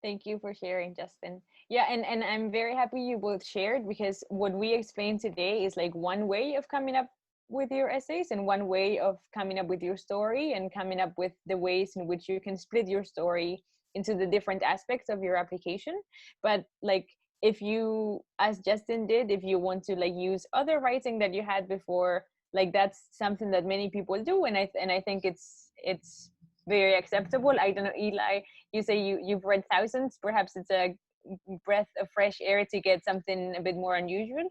Thank you for sharing, Justin. Yeah, and I'm very happy you both shared, because what we explained today is like one way of coming up with your essays and one way of coming up with your story, and coming up with the ways in which you can split your story into the different aspects of your application. But like, if you, as Justin did, if you want to like use other writing that you had before, like that's something that many people do, and I think it's very acceptable. I don't know, Eli, you say you've read thousands. Perhaps it's a breath of fresh air to get something a bit more unusual.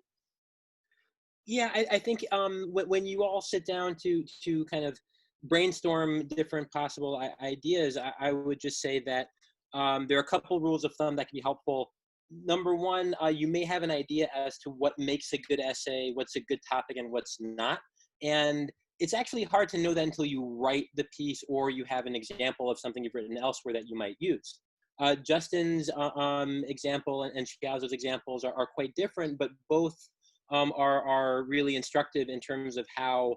Yeah, I think when you all sit down to kind of brainstorm different possible ideas, I would just say that there are a couple rules of thumb that can be helpful. Number one, you may have an idea as to what makes a good essay, what's a good topic, and what's not. And it's actually hard to know that until you write the piece or you have an example of something you've written elsewhere that you might use. Justin's example and Shiazo's examples are quite different, but both are really instructive in terms of how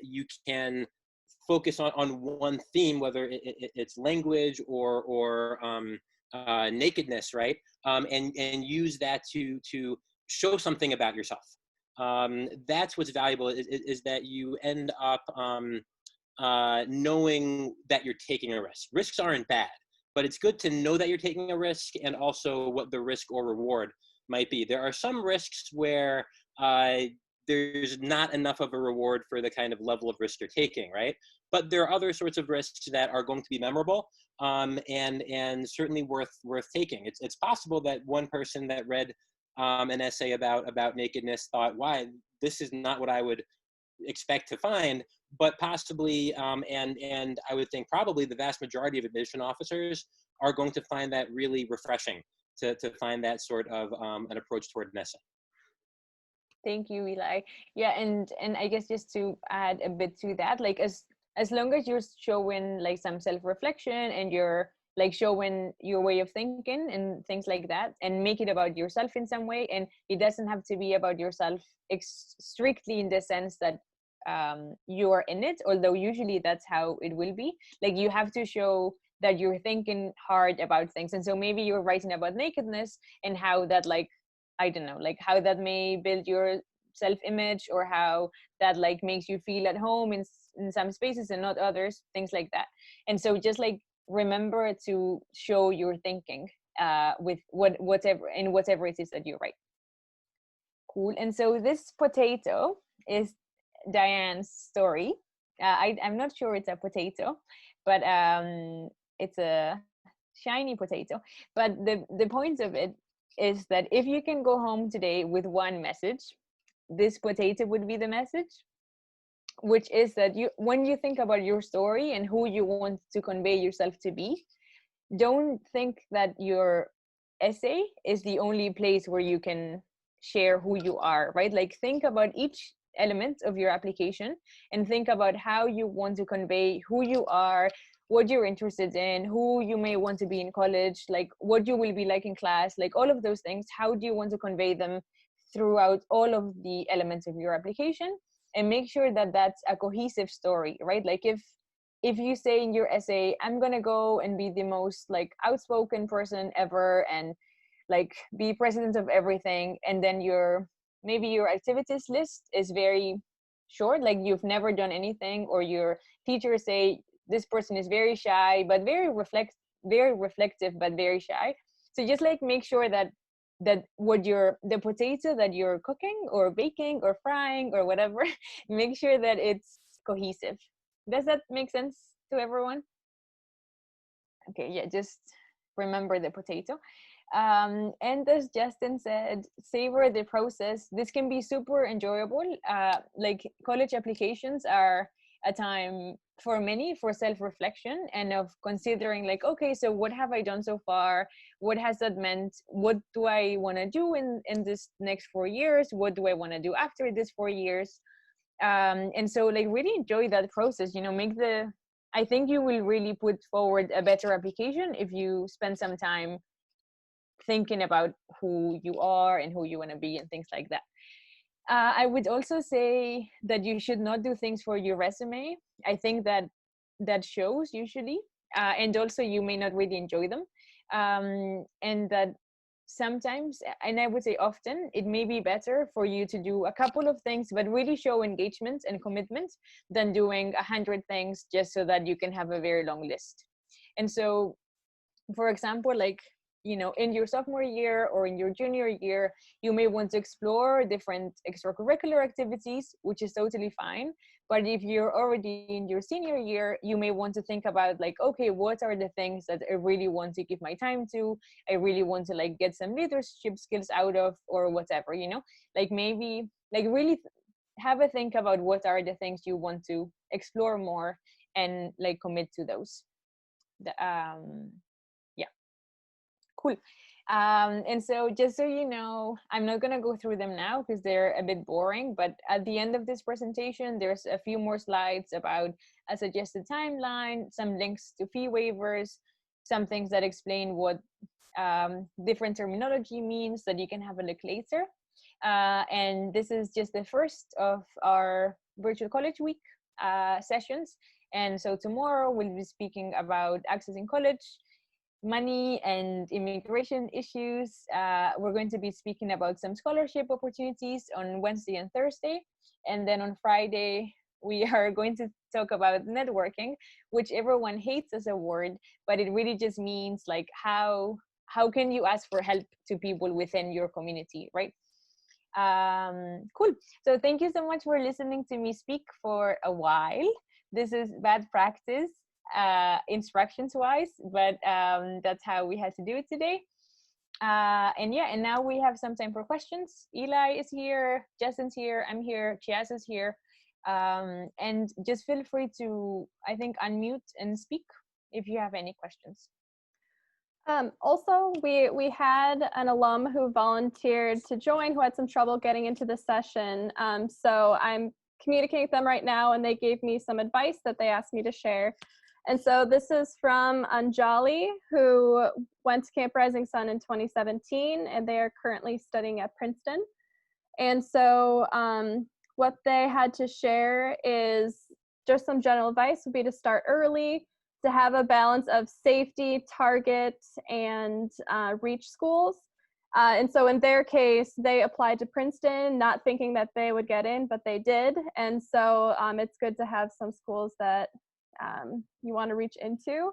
you can focus on one theme, whether it's language or nakedness, right? And use that to show something about yourself. That's what's valuable, is that you end up knowing that you're taking a risk. Risks aren't bad, but it's good to know that you're taking a risk and also what the risk or reward might be. There are some risks where there's not enough of a reward for the kind of level of risk you're taking, right? But there are other sorts of risks that are going to be memorable and certainly worth taking. It's possible that one person that read an essay about nakedness thought, "Why, this is not what I would expect to find," but possibly, and I would think probably the vast majority of admission officers are going to find that really refreshing to find that sort of an approach toward an essay.
Thank you, Eli. Yeah, and I guess just to add a bit to that, like as long as you're showing like some self-reflection and you're like showing your way of thinking and things like that, and make it about yourself in some way, and it doesn't have to be about yourself strictly in the sense that you are in it, although usually that's how it will be. Like you have to show that you're thinking hard about things, and so maybe you're writing about nakedness and how that, like, I don't know, like how that may build your self-image, or how that like makes you feel at home in some spaces and not others, things like that. And so just like remember to show your thinking with whatever it is that you write. Cool. And so this potato is Diane's story. I'm not sure it's a potato, but it's a shiny potato. But the point of it is that if you can go home today with one message, this potato would be the message, which is that when you think about your story and who you want to convey yourself to be, don't think that your essay is the only place where you can share who you are, right? Like think about each element of your application and think about how you want to convey who you are, what you're interested in, who you may want to be in college, like what you will be like in class, like all of those things. How do you want to convey them throughout all of the elements of your application? And make sure that that's a cohesive story, right? Like if you say in your essay, I'm gonna go and be the most like outspoken person ever and like be president of everything, and then maybe your activities list is very short, like you've never done anything, or your teachers say this person is very shy but very reflective but very shy. So just like make sure that what the potato that you're cooking or baking or frying or whatever, make sure that it's cohesive. Does that make sense to everyone? Okay, yeah, just remember the potato. And as Justin said, savor the process. This can be super enjoyable. Like college applications are a time for many for self-reflection and of considering like, okay, so what have I done so far? What has that meant? What do I want to do in this next 4 years? What do I want to do after this 4 years? And so like really enjoy that process, I think you will really put forward a better application if you spend some time thinking about who you are and who you want to be and things like that. I would also say that you should not do things for your resume. I think that shows usually, and also you may not really enjoy them, and that sometimes, and I would say often, it may be better for you to do a couple of things but really show engagement and commitment than doing 100 things just so that you can have a very long list. And so, for example, like, in your sophomore year or in your junior year, you may want to explore different extracurricular activities, which is totally fine. But if you're already in your senior year, you may want to think about like, okay, what are the things that I really want to give my time to? I really want to like get some leadership skills out of, or whatever, like maybe like really have a think about what are the things you want to explore more and like commit to those. Yeah. Cool. And so just so you know, I'm not going to go through them now because they're a bit boring, but at the end of this presentation, there's a few more slides about a suggested timeline, some links to fee waivers, some things that explain what different terminology means that you can have a look later. And this is just the first of our virtual college week sessions. And so tomorrow we'll be speaking about accessing college, money and immigration issues. We're going to be speaking about some scholarship opportunities on Wednesday and Thursday. And then on Friday, we are going to talk about networking, which everyone hates as a word, but it really just means like how can you ask for help to people within your community, right? Cool. So thank you so much for listening to me speak for a while. This is bad practice instructions wise, but that's how we had to do it today. And yeah, and now we have some time for questions. Eli is here, Justin's here, I'm here, Chiaz is here. And just feel free to, I think, unmute and speak if you have any questions.
Also, we had an alum who volunteered to join who had some trouble getting into the session. So I'm communicating with them right now, and they gave me some advice that they asked me to share. And so this is from Anjali, who went to Camp Rising Sun in 2017, and they are currently studying at Princeton. And so what they had to share is just some general advice would be to start early, to have a balance of safety, target, and reach schools. And so in their case, they applied to Princeton, not thinking that they would get in, but they did. And so it's good to have some schools that you want to reach into.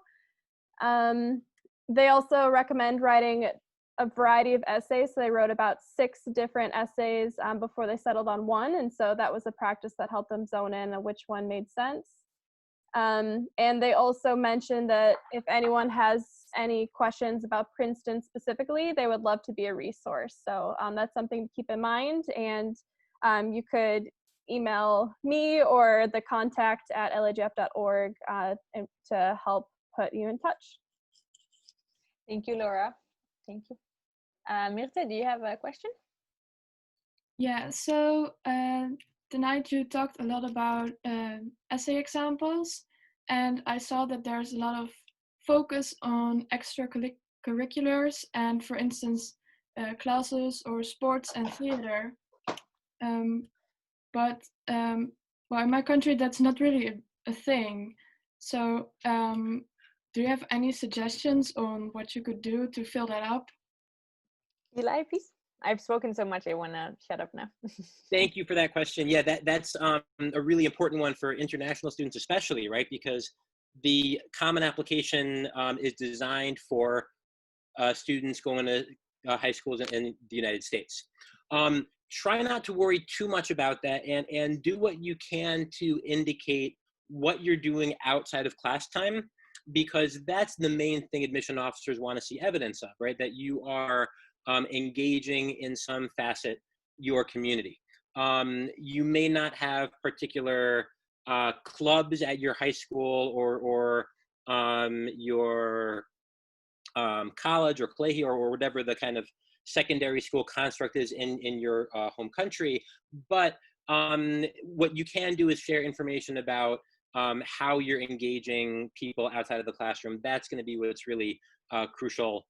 They also recommend writing a variety of essays. So they wrote about 6 different essays before they settled on one. And so that was a practice that helped them zone in on which one made sense. And they also mentioned that if anyone has any questions about Princeton specifically, they would love to be a resource. So that's something to keep in mind. And you could email me or the contact at lajf.org to help put you in touch.
Thank you, Laura. Thank you. Mirte, do you have a question?
Yeah, so tonight you talked a lot about essay examples, and I saw that there's a lot of focus on extracurriculars and, for instance, classes or sports and theater. But well, in my country, that's not really a thing. So do you have any suggestions on what you could do to fill that up?
Eli, please. I've spoken so much, I want to shut up now.
Thank you for that question. Yeah, that's a really important one for international students especially, right? Because the Common Application is designed for students going to high schools in the United States. Try not to worry too much about that, and do what you can to indicate what you're doing outside of class time, because that's the main thing admission officers want to see evidence of, right? That you are engaging in some facet your community. You may not have particular clubs at your high school or your college or colegio or whatever the kind of secondary school construct is in your home country. But what you can do is share information about how you're engaging people outside of the classroom. That's going to be what's really crucial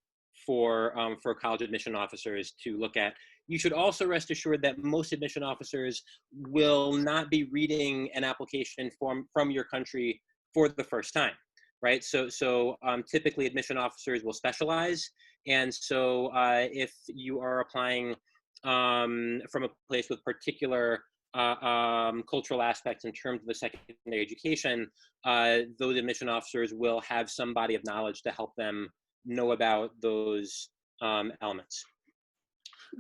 for college admission officers to look at. You should also rest assured that most admission officers will not be reading an application form from your country for the first time, right? So typically admission officers will specialize. And so if you are applying from a place with particular cultural aspects in terms of the secondary education, those admission officers will have some body of knowledge to help them know about those elements.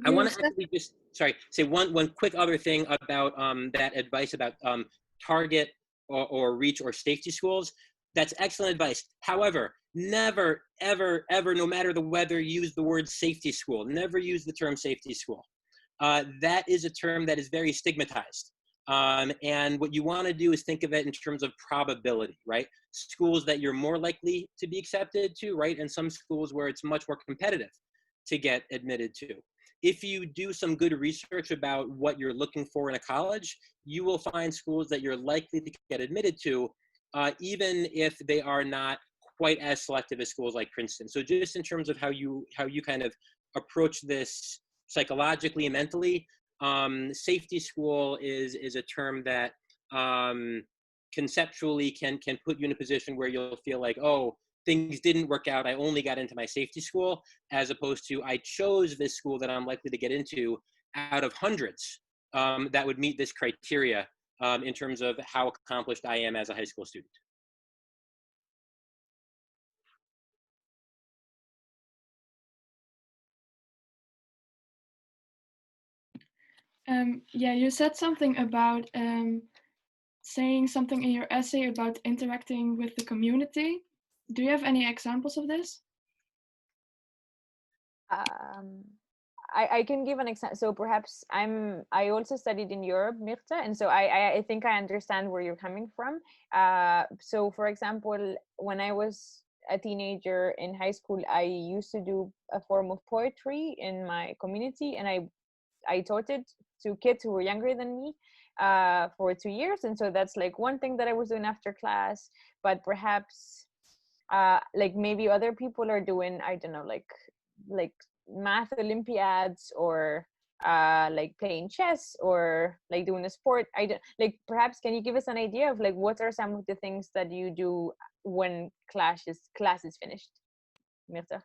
I want to actually just, say one quick other thing about that advice about target or reach or safety schools. That's excellent advice. However, never, ever, ever, no matter the weather, use the word safety school. Never use the term safety school. That is a term that is very stigmatized. And what you want to do is think of it in terms of probability, right? Schools that you're more likely to be accepted to, right? And some schools where it's much more competitive to get admitted to. If you do some good research about what you're looking for in a college, you will find schools that you're likely to get admitted to, even if they are not quite as selective as schools like Princeton. So just in terms of how you kind of approach this psychologically and mentally, safety school is a term that conceptually can put you in a position where you'll feel like, oh, things didn't work out, I only got into my safety school, as opposed to I chose this school that I'm likely to get into out of hundreds that would meet this criteria in terms of how accomplished I am as a high school student.
Yeah, you said something about saying something in your essay about interacting with the community. Do you have any examples of this?
I can give an example. So perhaps I also studied in Europe, Mirta, and so I think I understand where you're coming from. So for example, when I was a teenager in high school, I used to do a form of poetry in my community, and I taught it to kids who were younger than me for 2 years, and so that's like one thing that I was doing after class. But perhaps like maybe other people are doing, I don't know, like math olympiads or like playing chess or like doing a sport. I don't, like, perhaps can you give us an idea of like what are some of the things that you do when class is finished, Mirta?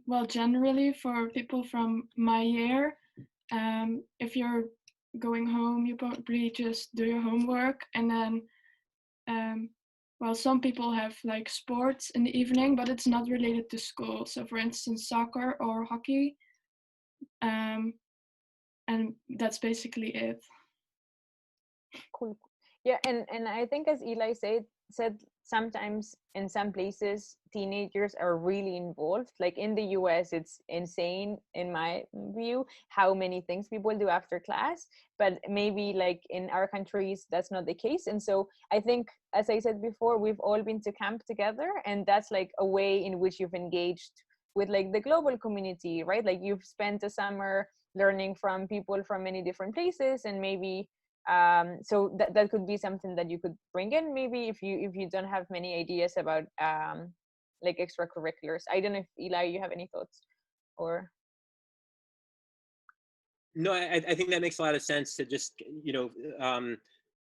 Well, generally for people from my year, if you're going home, you probably just do your homework, and then well, some people have like sports in the evening, but it's not related to school. So for instance, soccer or hockey. And that's basically it.
Cool. Yeah, and I think as Eli said sometimes in some places teenagers are really involved. Like in the US, it's insane in my view how many things people do after class, but maybe like in our countries that's not the case. And so I think, as I said before, we've all been to camp together, and that's like a way in which you've engaged with like the global community, right? Like you've spent a summer learning from people from many different places, and maybe so that could be something that you could bring in, maybe if you don't have many ideas about like extracurriculars. I don't know if Eli, you have any thoughts or?
No, I think that makes a lot of sense to just,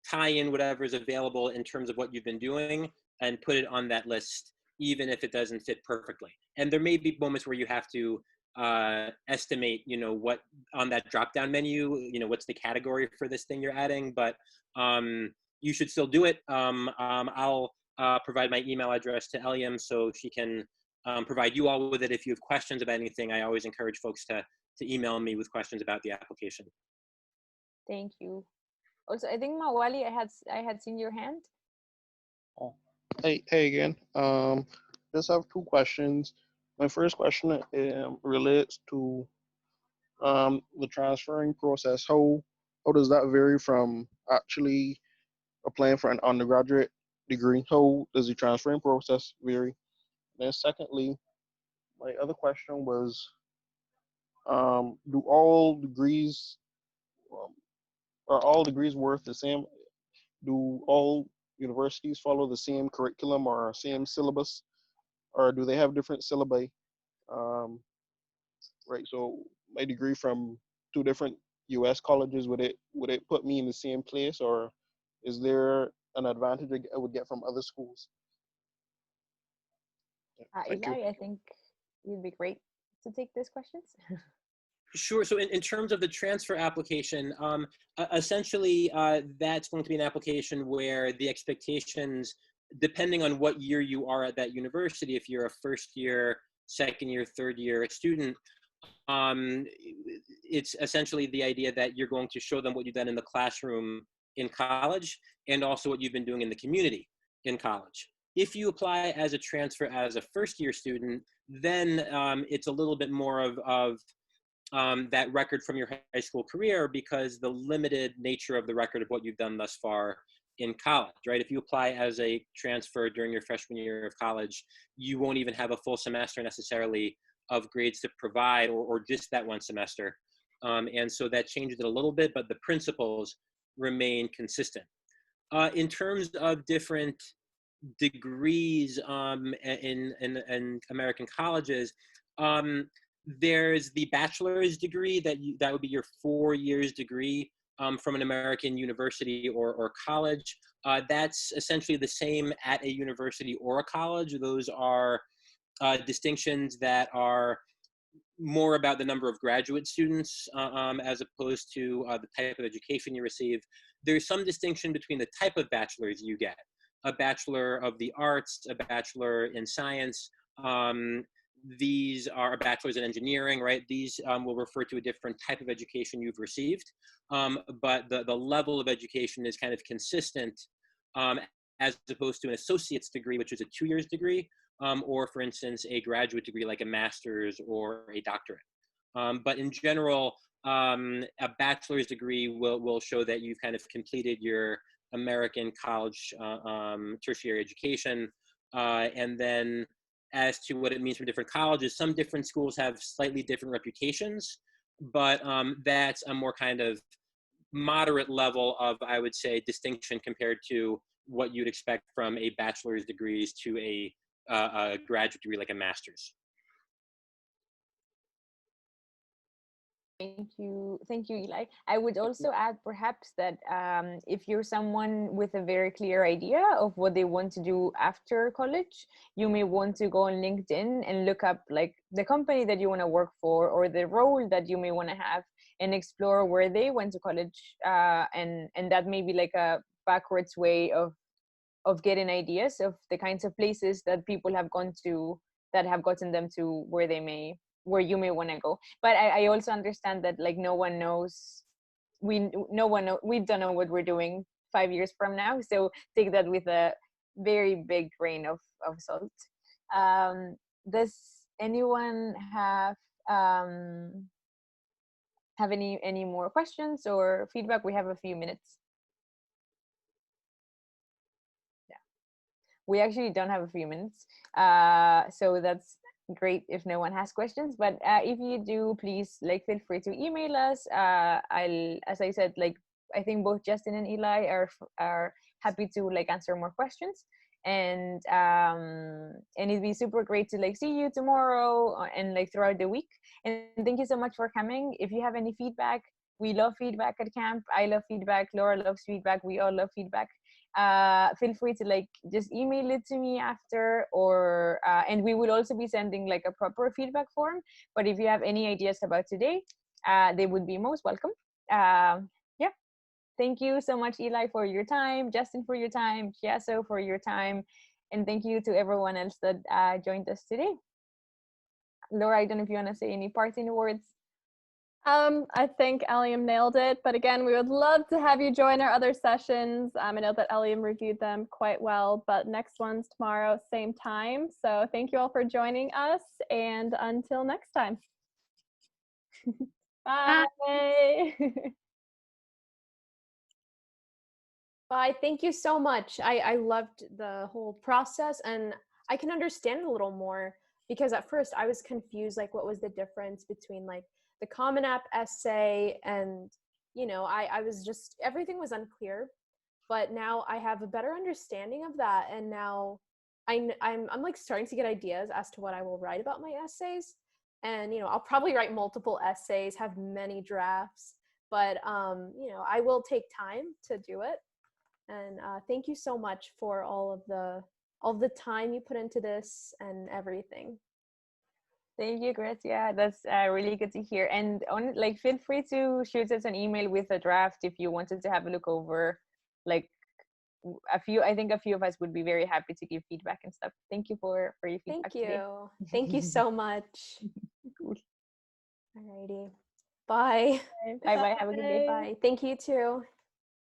tie in whatever is available in terms of what you've been doing and put it on that list, even if it doesn't fit perfectly. And there may be moments where you have to estimate, what on that drop-down menu, what's the category for this thing you're adding, but you should still do it. I'll provide my email address to Eliam so she can provide you all with it. If you have questions about anything, I always encourage folks to email me with questions about the application.
Thank you. Also, I think Mawali, I had seen your hand.
Oh, hey again. Just have two questions. My first question relates to the transferring process. How does that vary from actually applying for an undergraduate degree? How does the transferring process vary? Then secondly, my other question was, do all degrees, um, are all degrees worth the same? Do all universities follow the same curriculum or same syllabus, or do they have different syllabi? Um, right. So my degree from two different U.S. colleges, would it put me in the same place, or is there an advantage I would get from other schools? Yeah, thank you.
Eli, I think you'd be great to take these questions.
Sure. So in terms of the transfer application, essentially that's going to be an application where the expectations, depending on what year you are at that university, if you're a first year, second year, third year student, it's essentially the idea that you're going to show them what you've done in the classroom in college and also what you've been doing in the community in college. If you apply as a transfer as a first year student, then it's a little bit more of that record from your high school career, because the limited nature of the record of what you've done thus far in college, right? If you apply as a transfer during your freshman year of college, you won't even have a full semester necessarily of grades to provide, or just that one semester. And so that changes it a little bit, but the principles remain consistent. In terms of different degrees in American colleges, there's the bachelor's degree that would be your 4 years degree from an American university or college. That's essentially the same at a university or a college. Those are distinctions that are more about the number of graduate students as opposed to the type of education you receive. There's some distinction between the type of bachelor's you get. A bachelor of the arts, a bachelor in science. These are bachelors in engineering, right? These will refer to a different type of education you've received, but the level of education is kind of consistent, as opposed to an associate's degree, which is a 2 years degree, or for instance, a graduate degree like a master's or a doctorate. But in general, a bachelor's degree will show that you've kind of completed your American college tertiary education. And then as to what it means for different colleges, some different schools have slightly different reputations, but that's a more kind of moderate level of, I would say, distinction compared to what you'd expect from a bachelor's degrees to a graduate degree like a master's.
Thank you, Eli. I would also add perhaps that if you're someone with a very clear idea of what they want to do after college, you may want to go on LinkedIn and look up like the company that you want to work for or the role that you may want to have, and explore where they went to college, and that may be like a backwards way of getting ideas of the kinds of places that people have gone to that have gotten them to where you may want to go. But I also understand that like no one knows, we don't know what we're doing 5 years from now, so take that with a very big grain of salt. Does anyone have any more questions or feedback? We have a few minutes. We actually don't have a few minutes, so that's great if no one has questions. But if you do, please like feel free to email us. As I said, like I think both Justin and Eli are happy to like answer more questions, and it'd be super great to like see you tomorrow and like throughout the week. And thank you so much for coming. If you have any feedback, we love feedback at camp. I love feedback. Laura loves feedback. We all love feedback. Feel free to like just email it to me after, or and we will also be sending like a proper feedback form. But if you have any ideas about today, they would be most welcome. Yeah, thank you so much, Eli, for your time, Justin for your time, Chiasso for your time, and thank you to everyone else that joined us today. Laura, I don't know if you want to say any parting words.
I think Eliam nailed it, but again, we would love to have you join our other sessions. I know that Eliam reviewed them quite well, but next one's tomorrow, same time. So thank you all for joining us, and until next time. Bye.
Bye. Thank you so much. I loved the whole process, and I can understand a little more because at first I was confused, like what was the difference between like the Common App essay and, you know, I was just, everything was unclear. But now I have a better understanding of that, and now I'm like starting to get ideas as to what I will write about my essays. And you know, I'll probably write multiple essays, have many drafts, but you know, I will take time to do it. And thank you so much for all of the time you put into this and everything.
Thank you, Grace. Yeah, that's really good to hear. And on like, feel free to shoot us an email with a draft if you wanted to have a look over. Like I think a few of us would be very happy to give feedback and stuff. Thank you for your feedback
Thank you.
today.
Thank you so much.
Cool.
Alrighty. Bye.
Bye bye. Have a good day.
Bye. Thank you too.